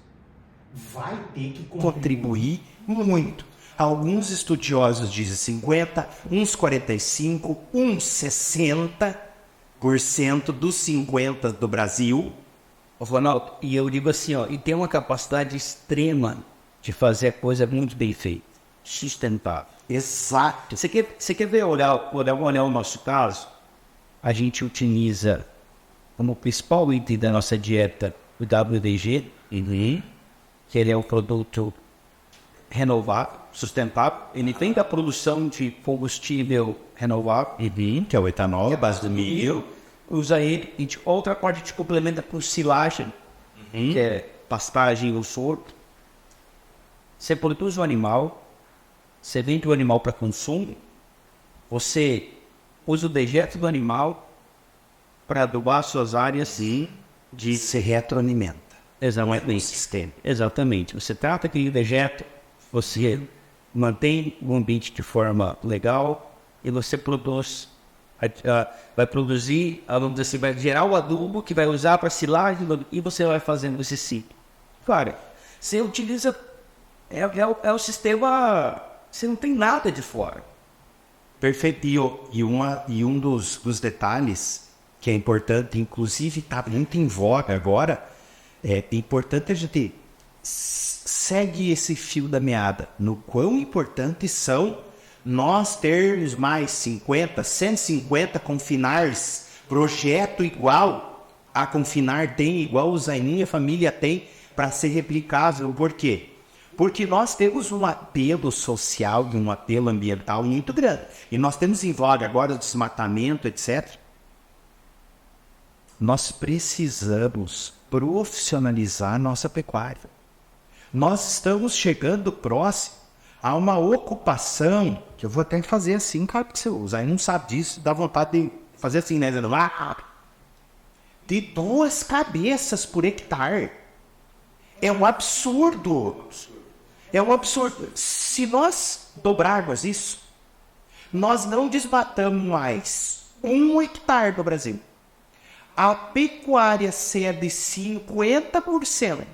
vai ter que contribuir muito. Alguns estudiosos dizem 50, uns 45, uns 60% dos 50% do Brasil. Ronaldo, e eu digo assim, ó, e tem uma capacidade extrema de fazer a coisa muito bem feita, sustentável. Exato. Você quer ver, olhar o nosso caso? A gente utiliza como principal item da nossa dieta o WDG, que ele é um produto renovável, sustentável. Ele vem da produção de combustível renovável, que é o etanol, a base do milho. Usa ele e de outra parte a gente complementa com silagem, que é pastagem ou soro. Você produz o animal, você vende o animal para consumo, você usa o dejeto do animal para adubar suas áreas de se retroalimenta. Exatamente. Exatamente. Você trata aquele dejeto, você mantém o ambiente de forma legal e você produz, vai produzir, você vai gerar o adubo que vai usar para silagem e você vai fazendo esse ciclo. Claro, você utiliza, é o sistema, você não tem nada de fora. Perfeito. E um dos detalhes que é importante, inclusive está muito em voga agora, é importante a gente segue esse fio da meada no quão importantes são nós termos mais 50, 150 Confinars, projeto igual a Confinar tem, igual o Zainin e a família tem, para ser replicável. Por quê? Porque nós temos um apelo social e um apelo ambiental muito grande. E nós temos em voga agora o desmatamento, etc. Nós precisamos profissionalizar a nossa pecuária. Nós estamos chegando próximo a uma ocupação, que eu vou até fazer assim, cara, porque você usa, aí não sabe disso, dá vontade de fazer assim, né? De 2 cabeças por hectare. É um absurdo. É um absurdo. Se nós dobrarmos isso, nós não desmatamos mais 1 hectare no Brasil. A pecuária cede 50%,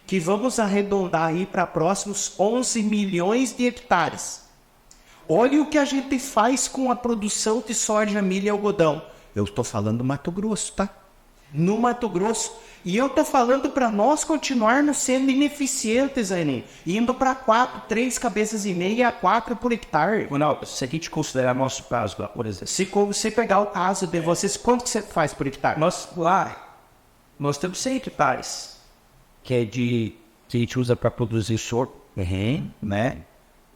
que vamos arredondar aí para próximos 11 milhões de hectares. Olha o que a gente faz com a produção de soja, milho e algodão. Eu estou falando do Mato Grosso, tá? No Mato Grosso. E eu estou falando para nós continuarmos sendo ineficientes, Aninho. Indo para 3 cabeças e meia a 4 por hectare. Ronaldo, se a gente considerar nosso caso, por exemplo. Se você pegar o caso de vocês, quanto que você faz por hectare? Nós temos 100 hectares, que é que a gente usa para produzir soro, né?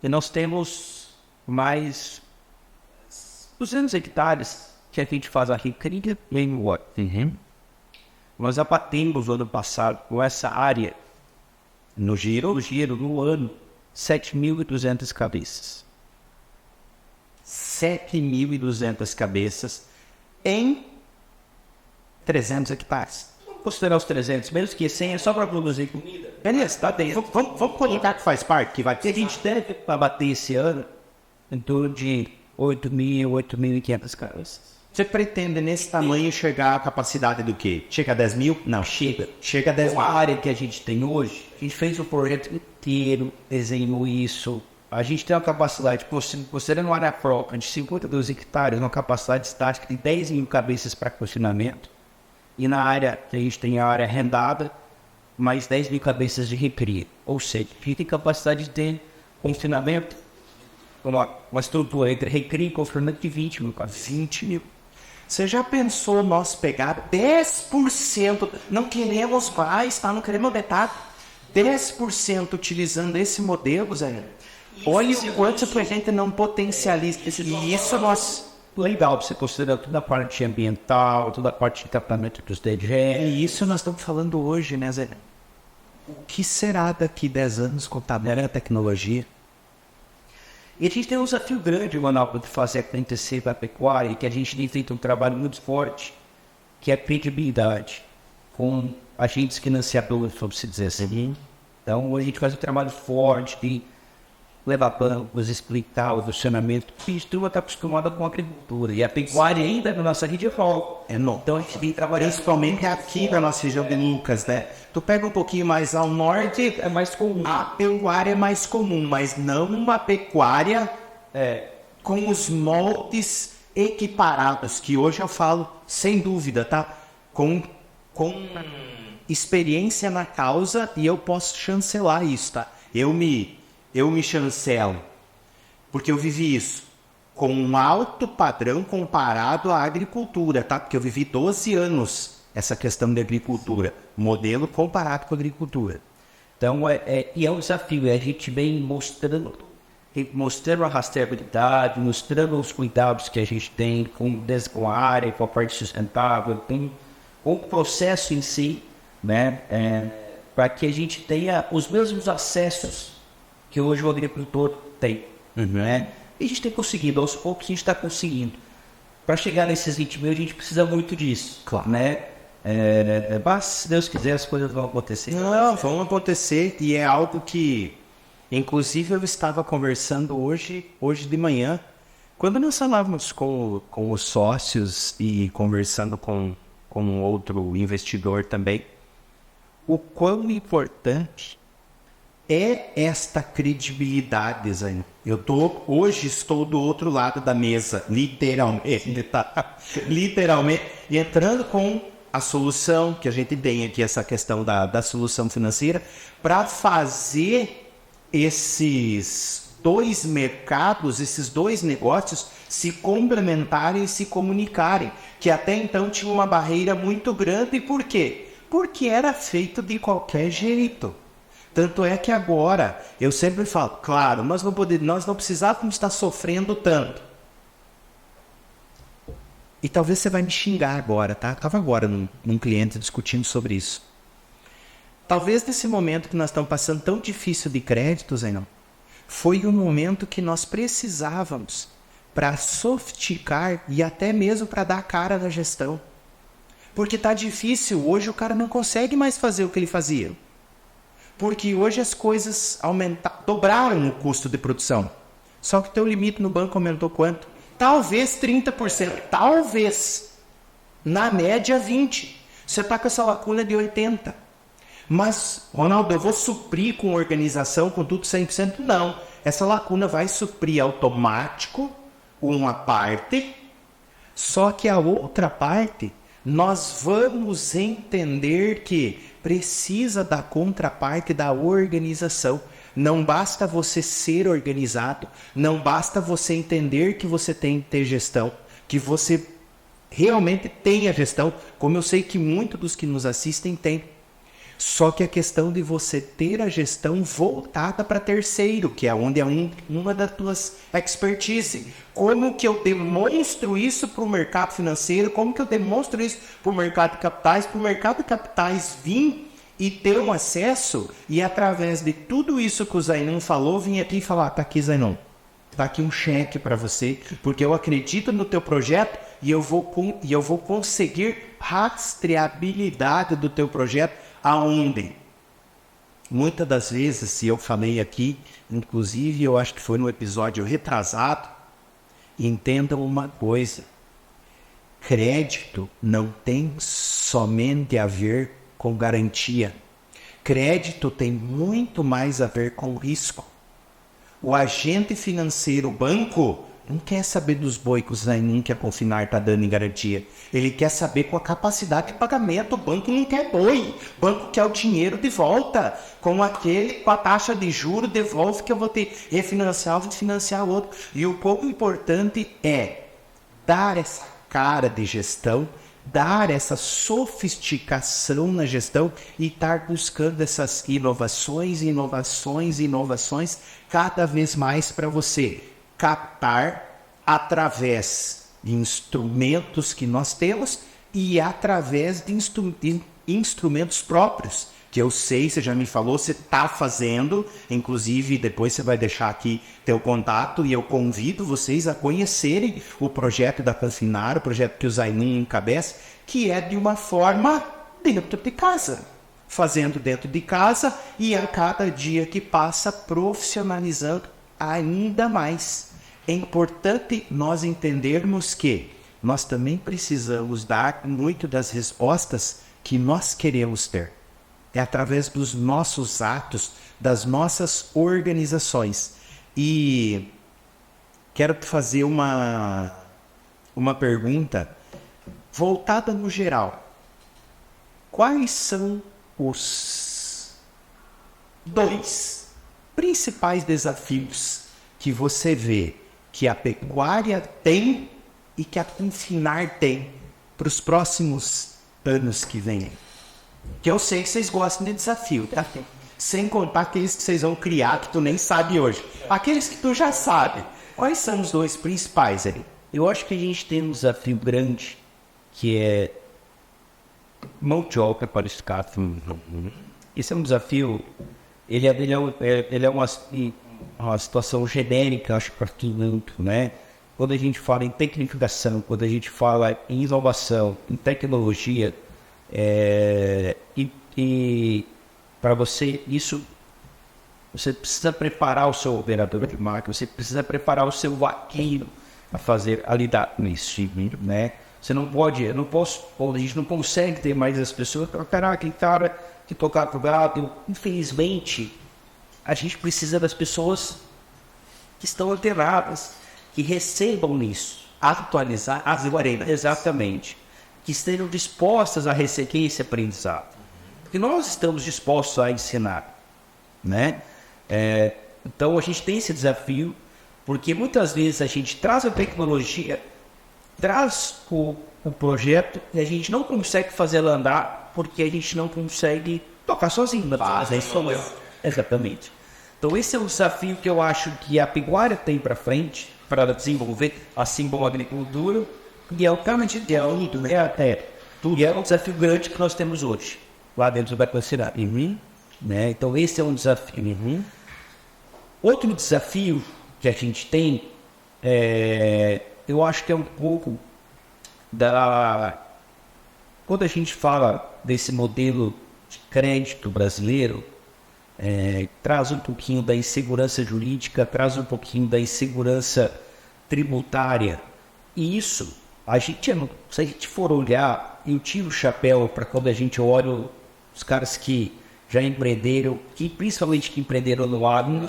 E nós temos mais 200 hectares que a gente faz a recria em what? Nós abatemos no ano passado com essa área, no giro no ano, 7.200 cabeças. 7.200 cabeças em 300 hectares. Vamos considerar os 300, menos que 100 é só para produzir comida. Beleza, tá dentro. Vamos colocar que faz parte, que vai ter. A gente deve abater esse ano em torno de 8.500 cabeças. Você pretende, nesse tamanho, chegar à capacidade do quê? Chega a 10 mil? Não, chega a 10 mil. A área que a gente tem hoje, a gente fez o projeto inteiro, desenhou isso. A gente tem uma capacidade, considerando uma área própria de 52 hectares, uma capacidade estática de 10 mil cabeças para confinamento. E na área que a gente tem a área arrendada, mais 10 mil cabeças de recria. Ou seja, a gente tem capacidade de ter confinamento, uma estrutura entre recria e confinamento de 20 mil. 20 mil. Você já pensou nós pegar 10%, não queremos mais, tá? Não queremos metade, 10% utilizando esse modelo, Zé, Olha o quanto a gente não potencializa. E isso nós... Legal, você considera toda a parte ambiental, toda a parte de tratamento dos dejetos. E isso nós estamos falando hoje, né, Zé? O que será daqui 10 anos com a tecnologia? E a gente tem um desafio grande, Ronaldo, de fazer acontecer para a pecuária, que a gente tem feito um trabalho muito forte, que é a credibilidade, com agentes financiadores, vamos dizer assim. Então, a gente faz um trabalho forte de levar bancos, explicar o funcionamento. A gente está acostumado com a agricultura, e a pecuária ainda na nossa região é nova. Então, a gente vem trabalhando Principalmente aqui na nossa região de Lucas, né? Tu pega um pouquinho mais ao norte, é mais comum. A pecuária é mais comum, mas não uma pecuária com os moldes equiparados, que hoje eu falo, sem dúvida, tá? Com experiência na causa, e eu posso chancelar isso, tá? Eu me chancelo, porque eu vivi isso com um alto padrão comparado à agricultura, tá? Porque eu vivi 12 anos essa questão de agricultura, modelo comparado com a agricultura. Então, é um desafio, a gente vem mostrando a rastreabilidade, mostrando os cuidados que a gente tem com a área, com a parte sustentável, com o processo em si, né? Para que a gente tenha os mesmos acessos que hoje o agricultor tem. Né? E a gente tem conseguido, aos poucos a gente está conseguindo. Para chegar nesses 20 mil, a gente precisa muito disso. Claro. Né? Mas, se Deus quiser, as coisas vão acontecer. Não, vão acontecer, e é algo que, inclusive, eu estava conversando hoje de manhã, quando nós falávamos com os sócios e conversando com outro investidor também, o quão importante é esta credibilidade, Zé. Hoje estou do outro lado da mesa, literalmente, tá? Literalmente, e entrando com a solução que a gente tem aqui, essa questão da solução financeira, para fazer esses dois mercados, esses dois negócios se complementarem e se comunicarem, que até então tinha uma barreira muito grande. Por quê? Porque era feito de qualquer jeito. Tanto é que agora, eu sempre falo, claro, nós não precisávamos estar sofrendo tanto. E talvez você vai me xingar agora, tá? Estava agora num cliente discutindo sobre isso. Talvez nesse momento que nós estamos passando tão difícil de crédito, Zé, foi o momento que nós precisávamos para sofisticar e até mesmo para dar cara na gestão. Porque tá difícil, hoje o cara não consegue mais fazer o que ele fazia. Porque hoje as coisas dobraram o custo de produção. Só que o teu limite no banco aumentou quanto? Talvez 30%. Talvez. Na média, 20%. Você está com essa lacuna de 80%. Mas, Ronaldo, eu vou suprir com organização, com tudo 100%? Não. Essa lacuna vai suprir automático uma parte. Só que a outra parte, nós vamos entender que precisa da contraparte da organização. Não basta você ser organizado, não basta você entender que você tem que ter gestão, que você realmente tenha gestão, como eu sei que muitos dos que nos assistem têm. Só que a questão de você ter a gestão voltada para terceiro, que é onde é uma das tuas expertise. Como que eu demonstro isso para o mercado financeiro? Como que eu demonstro isso para o mercado de capitais? Para o mercado de capitais vir e ter um acesso, e através de tudo isso que o Zainon falou, vir aqui e falar, tá aqui, Zainon, tá aqui um cheque para você, porque eu acredito no teu projeto e eu vou conseguir rastreabilidade do teu projeto. Aonde? Muitas das vezes, se eu falei aqui, inclusive eu acho que foi no episódio retrasado, entendam uma coisa, crédito não tem somente a ver com garantia. Crédito tem muito mais a ver com risco. O agente financeiro, o banco, não quer saber dos boi que o Zainon quer confinar está dando em garantia. Ele quer saber com a capacidade de pagamento. O banco não quer boi. O banco quer o dinheiro de volta. Com a taxa de juros, devolve que eu vou ter refinanciar, vou financiar o outro. E o pouco importante é dar essa cara de gestão, dar essa sofisticação na gestão e estar buscando essas inovações cada vez mais para você captar através de instrumentos que nós temos e através de instrumentos próprios, que eu sei, você já me falou, você está fazendo, inclusive depois você vai deixar aqui teu contato e eu convido vocês a conhecerem o projeto da Panfinar, o projeto que o Zainin encabeça, que é de uma forma dentro de casa, fazendo dentro de casa e a cada dia que passa profissionalizando ainda mais. É importante nós entendermos que nós também precisamos dar muito das respostas que nós queremos ter. É através dos nossos atos, das nossas organizações. E quero te fazer uma pergunta voltada no geral. Quais são os 2 principais desafios que você vê que a pecuária tem e que a Panfinar tem para os próximos anos que vêm? Que eu sei que vocês gostam de desafio, tá? Sem contar aqueles que vocês vão criar que tu nem sabe hoje. Aqueles que tu já sabe. Quais são os 2 principais aí? Eu acho que a gente tem um desafio grande, que é mão de obra para esse caso. Esse é um desafio, ele é uma situação genérica, acho, para todo mundo, né? Quando a gente fala em tecnificação, quando a gente fala em inovação, em tecnologia, e para você, você precisa preparar o seu operador de máquina, você precisa preparar o seu vaqueiro a lidar com isso, né? Você não pode, a gente não consegue ter mais as pessoas, caraca, aquele cara que tocar pro gado. Infelizmente, a gente precisa das pessoas que estão antenadas, que recebam isso, Atualizar as guareiras. exatamente, que estejam dispostas a receber esse aprendizado. Porque nós estamos dispostos a ensinar, né? Então a gente tem esse desafio, porque muitas vezes a gente traz a tecnologia, traz o projeto e a gente não consegue fazer ela andar porque a gente não consegue tocar sozinho. Mas é isso mesmo. Exatamente. Então esse é um desafio que eu acho que a pecuária tem para frente, para desenvolver, assim como a agricultura, e é o caminho ideal, e é um desafio grande que nós temos hoje, lá dentro do Bacanceirá. Né? Então esse é um desafio. Outro desafio que a gente tem, eu acho que é um pouco quando a gente fala desse modelo de crédito brasileiro, traz um pouquinho da insegurança jurídica, traz um pouquinho da insegurança tributária. E isso, se a gente for olhar, eu tiro o chapéu para quando a gente olha os caras que já empreenderam, principalmente que empreenderam no agro,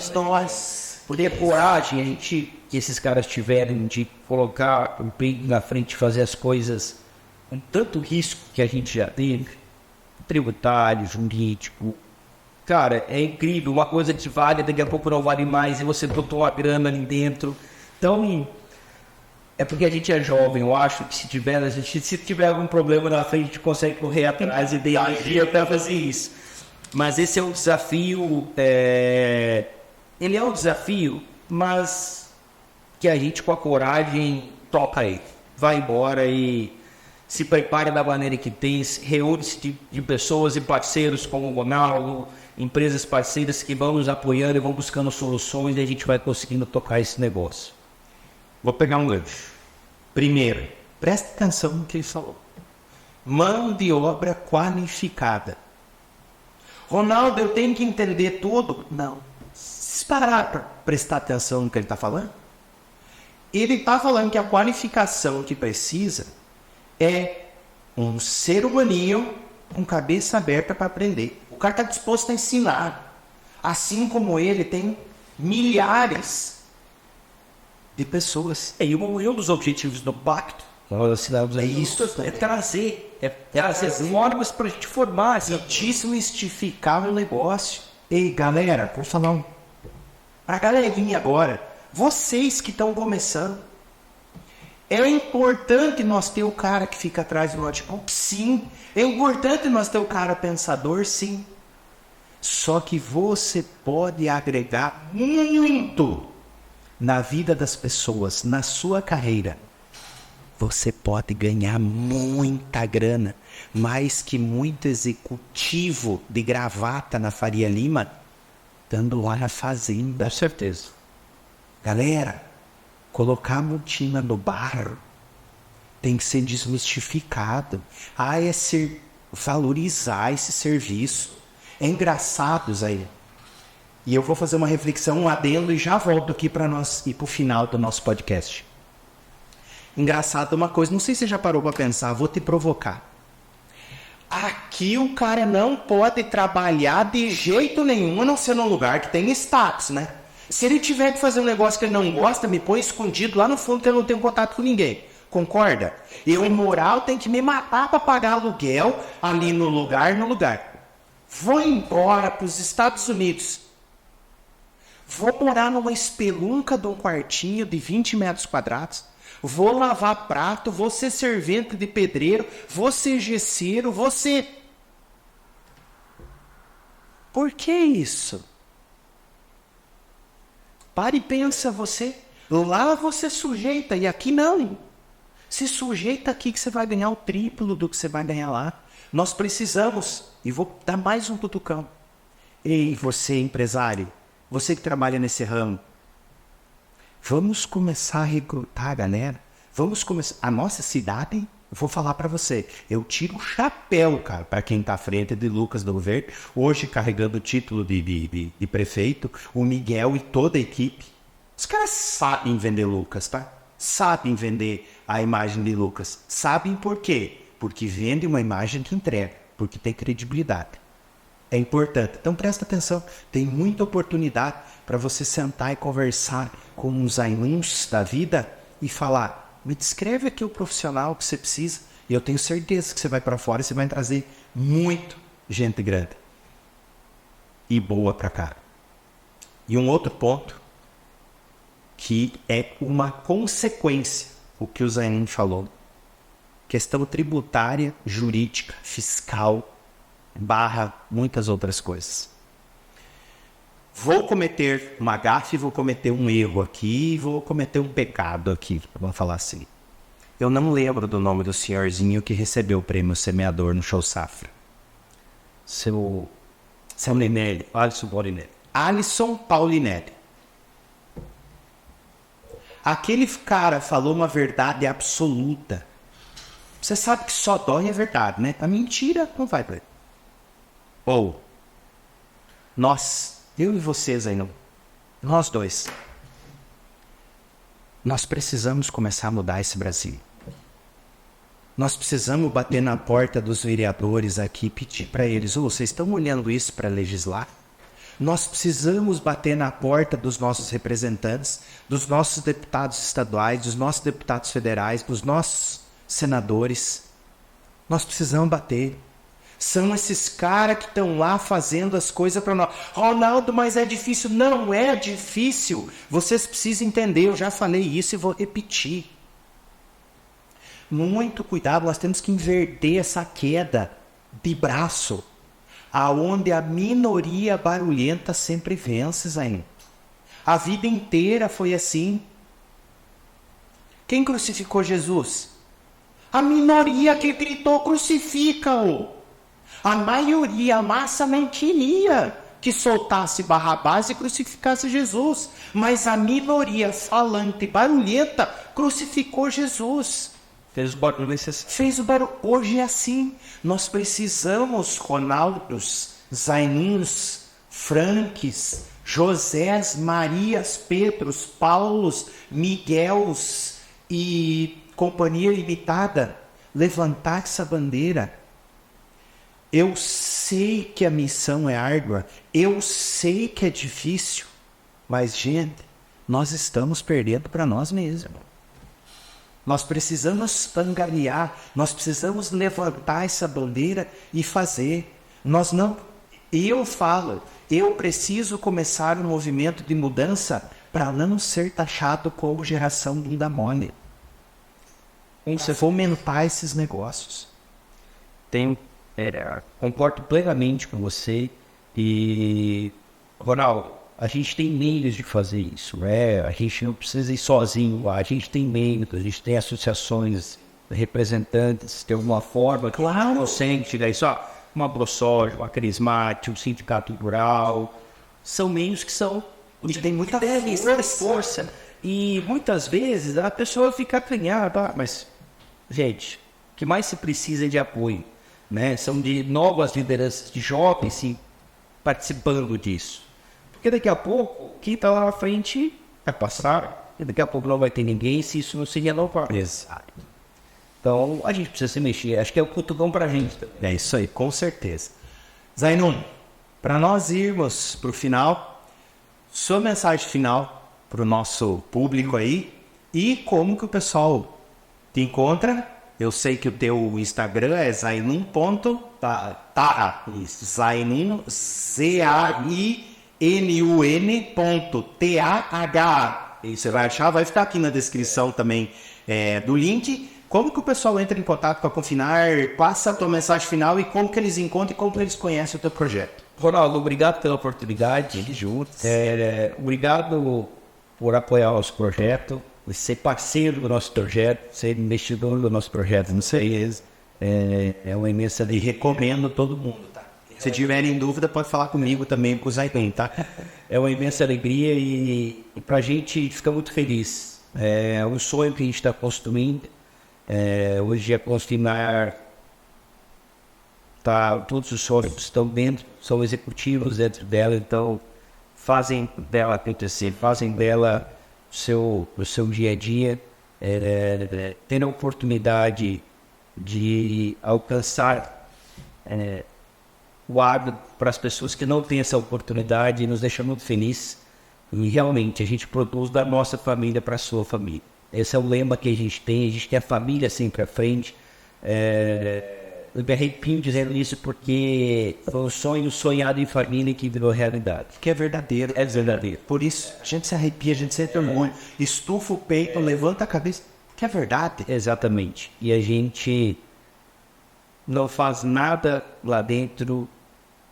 por a coragem que esses caras tiveram de colocar o emprego na frente, fazer as coisas com tanto risco que a gente já teve, tributário, jurídico. Cara, é incrível, uma coisa que vale, daqui a pouco não vale mais, e você botou uma grana ali dentro. Então, é porque a gente é jovem, eu acho que se tiver algum problema na frente, a gente consegue correr atrás e dar energia para fazer isso. Mas esse é um desafio, ele é um desafio, mas que a gente com a coragem toca aí, vai embora e se prepare da maneira que tem, reúne-se de pessoas e parceiros como o Ronaldo, empresas parceiras que vão nos apoiando e vão buscando soluções e a gente vai conseguindo tocar esse negócio. Vou pegar um gancho. Primeiro, presta atenção no que ele falou. Mão de obra qualificada. Ronaldo, eu tenho que entender tudo? Não. Se parar para prestar atenção no que ele está falando, ele está falando que a qualificação que precisa é um ser humaninho com cabeça aberta para aprender. O cara está disposto a ensinar. Assim como ele tem milhares de pessoas. E um dos objetivos do pacto, nós assinamos trazer normas para a gente formar, desmistificar o negócio. Ei, galera, vou falar pra galerinha agora, vocês que estão começando, É importante nós ter o cara que fica atrás do notebook, sim. É importante nós ter o cara pensador, sim. Só que você pode agregar muito na vida das pessoas, na sua carreira. Você pode ganhar muita grana, mais que muito executivo de gravata na Faria Lima, estando lá na fazenda. Com certeza. Galera, colocar a motina no bar tem que ser desmistificado. É valorizar esse serviço. É engraçado, Zé. E eu vou fazer uma reflexão, um adendo, e já volto aqui para nós ir para o final do nosso podcast. Engraçado uma coisa, não sei se você já parou para pensar, vou te provocar. Aqui o cara não pode trabalhar de jeito nenhum, a não ser num lugar que tem status, né? Se ele tiver que fazer um negócio que ele não gosta, me põe escondido lá no fundo que eu não tenho contato com ninguém. Concorda? Eu, em moral, tenho que me matar para pagar aluguel ali no lugar. Vou embora para os Estados Unidos. Vou morar numa espelunca de um quartinho de 20 metros quadrados. Vou lavar prato, vou ser servente de pedreiro, vou ser gesseiro, vou ser... Por que isso? Pare e pensa você. Lá você sujeita e aqui não. Se sujeita aqui que você vai ganhar o triplo do que você vai ganhar lá. Nós precisamos, e vou dar mais um cutucão. Ei, você empresário, você que trabalha nesse ramo, vamos começar a recrutar a galera. Vamos começar. A nossa cidade, eu vou falar para você, eu tiro o chapéu, cara, para quem tá à frente de Lucas do Verde, hoje carregando o título de prefeito, o Miguel e toda a equipe. Os caras sabem vender Lucas, tá? Sabem vender a imagem de Lucas. Sabem por quê? Porque vende uma imagem que entrega, porque tem credibilidade. É importante. Então presta atenção, tem muita oportunidade para você sentar e conversar com uns alunos da vida e falar, me descreve aqui o profissional que você precisa, e eu tenho certeza que você vai para fora e você vai trazer muito gente grande e boa para cá. E um outro ponto, que é uma consequência, o que o Zainin falou, questão tributária, jurídica, fiscal, / muitas outras coisas. Vou cometer uma gafe, vou cometer um erro aqui, vou cometer um pecado aqui, vamos falar assim. Eu não lembro do nome do senhorzinho que recebeu o prêmio Semeador no Show Safra. Seu Paulinelli. Alisson Paulinelli. Aquele cara falou uma verdade absoluta. Você sabe que só dói é verdade, né? A mentira não vai pra ele. Ou, nós, eu e vocês aí, não, nós dois, nós precisamos começar a mudar esse Brasil. Nós precisamos bater na porta dos vereadores aqui e pedir para eles, vocês estão olhando isso para legislar? Nós precisamos bater na porta dos nossos representantes, dos nossos deputados estaduais, dos nossos deputados federais, dos nossos senadores. Nós precisamos bater. São esses caras que estão lá fazendo as coisas para nós. Ronaldo, mas é difícil. Não é difícil. Vocês precisam entender. Eu já falei isso e vou repetir. Muito cuidado. Nós temos que inverter essa queda de braço, aonde a minoria barulhenta sempre vence, Zayn. A vida inteira foi assim. Quem crucificou Jesus? A minoria que gritou, crucifica-o. A maioria, a massa não queria que soltasse Barrabás e crucificasse Jesus. Mas a minoria falante e barulhenta crucificou Jesus. Fez o barulho. Fez o barulho. Hoje é assim. Nós precisamos, Ronaldos, Zainins, Franques, Josés, Marias, Pedros, Paulos, Miguels e companhia limitada, levantar essa bandeira. Eu sei que a missão é árdua, eu sei que é difícil, mas, gente, nós estamos perdendo para nós mesmos. Nós precisamos angariar, nós precisamos levantar essa bandeira e fazer. Eu preciso começar um movimento de mudança para não ser taxado como geração bunda mole. fomentar esses negócios. Concordo plenamente com você. E, Ronaldo, a gente tem meios de fazer isso, né? A gente não precisa ir sozinho lá. A gente tem meios, a gente tem associações, representantes, tem uma forma, claro, sente, daí só uma ProSoja, uma Crismate, um sindicato rural. São meios que são... Onde tem muita força. E muitas vezes a pessoa fica acanhada, mas, gente, o que mais se precisa é de apoio, né? São de novas lideranças de jovens sim, participando disso. Porque daqui a pouco, quem está lá na frente vai passar, e daqui a pouco não vai ter ninguém se isso não se renovar. Exato. Então, a gente precisa se mexer. Acho que é o cutucão para a gente também. É isso aí, com certeza. Zainun, para nós irmos para o final, sua mensagem final para o nosso público aí e como que o pessoal te encontra. Eu sei que o teu Instagram é Zainun, ZAINUN.TAH. E você vai achar, vai ficar aqui na descrição também do link. Como que o pessoal entra em contato com a Confinar? Passa a tua mensagem final e como que eles encontram e como que eles conhecem o teu projeto. Ronaldo, obrigado pela oportunidade. Juntos. Obrigado por apoiar o nosso projeto, por ser parceiro do nosso projeto, ser investidor do nosso projeto. Não sei, é uma imensa... E recomendo todo mundo, tá? Se tiverem dúvida, pode falar comigo também, com o Zainun, tá? É uma imensa alegria e pra gente fica muito feliz. É um sonho que a gente está construindo. Hoje a Confinar, todos os sócios estão dentro, são executivos dentro dela, então fazem dela acontecer, fazem dela o seu dia a dia, tendo a oportunidade de alcançar o hábito para as pessoas que não têm essa oportunidade, nos deixa muito felizes. E realmente a gente produz da nossa família para a sua família. Esse é o lema que a gente quer a família sempre à frente. Eu me arrepio dizendo isso porque foi um sonho sonhado em família que virou realidade. Que é verdadeiro. É verdadeiro. Por isso, a gente se arrepia, a gente sente orgulho. Estufa o peito, levanta a cabeça. Que é verdade. Exatamente. E a gente não faz nada lá dentro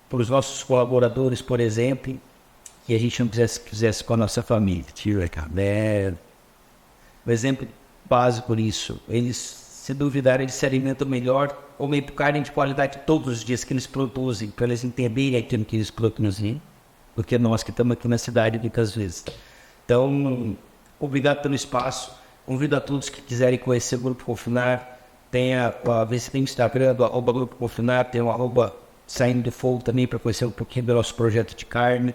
para os nossos colaboradores, por exemplo, que a gente não fizesse com a nossa família. Um exemplo básico nisso, eles, se duvidar, eles se alimentam melhor, comem carne de qualidade todos os dias que eles produzem, para eles entenderem aquilo que eles produzem, do que nós que estamos aqui na cidade muitas vezes. Então, obrigado pelo espaço, convido a todos que quiserem conhecer o Grupo Confinar, ver se tem o Instagram do @Grupo Confinar, tem o @Saindo do Fogo também para conhecer um pouquinho do nosso projeto de carne,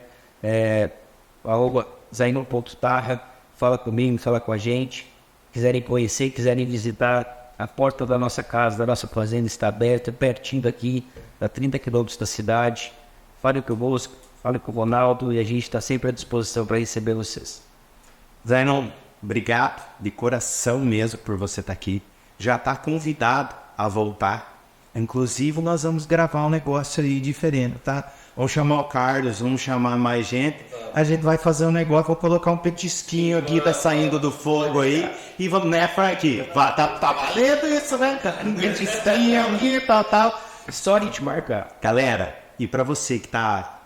@Zainun.Tarra. Fala comigo, fala com a gente. Quiserem conhecer, quiserem visitar, a porta da nossa casa, da nossa fazenda está aberta, pertinho daqui, a 30 quilômetros da cidade. Fale com o Bosco, fale com o Ronaldo e a gente está sempre à disposição para receber vocês. Zainun, obrigado de coração mesmo por você estar aqui. Já está convidado a voltar. Inclusive, nós vamos gravar um negócio aí diferente, tá? Vamos chamar o Carlos, vamos chamar mais gente. A gente vai fazer um negócio, vou colocar um petisquinho aqui, tá saindo do fogo aí. E vamos, né, Frank? Tá valendo isso, né, cara? Um petisquinho aqui, tal. Só a gente marcar. Galera, e para você que tá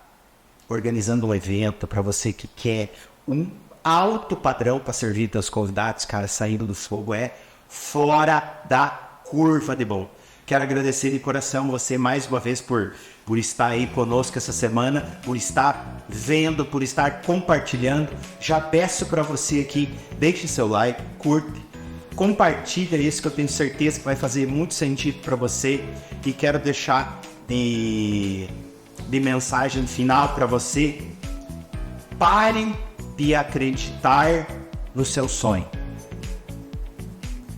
organizando um evento, para você que quer um alto padrão para servir teus convidados, cara, saindo do fogo é fora da curva de bom. Quero agradecer de coração você mais uma vez por estar aí conosco essa semana, por estar vendo, por estar compartilhando. Já peço para você aqui, deixe seu like, curte, compartilha isso que eu tenho certeza que vai fazer muito sentido para você. E quero deixar de mensagem final para você: parem de acreditar no seu sonho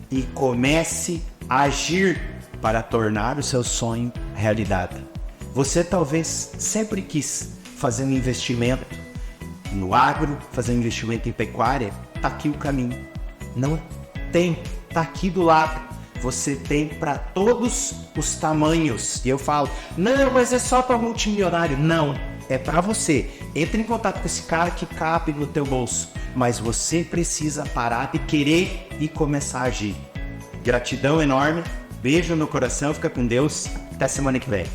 e comece a agir para tornar o seu sonho realidade. Você talvez sempre quis fazer um investimento no agro, fazer um investimento em pecuária. Tá aqui o caminho. Não tem, tá aqui do lado. Você tem para todos os tamanhos. E eu falo, não, mas é só para multimilionário. Não, é para você. Entre em contato com esse cara que cabe no teu bolso. Mas você precisa parar de querer e começar a agir. Gratidão enorme, beijo no coração, fica com Deus, até semana que vem.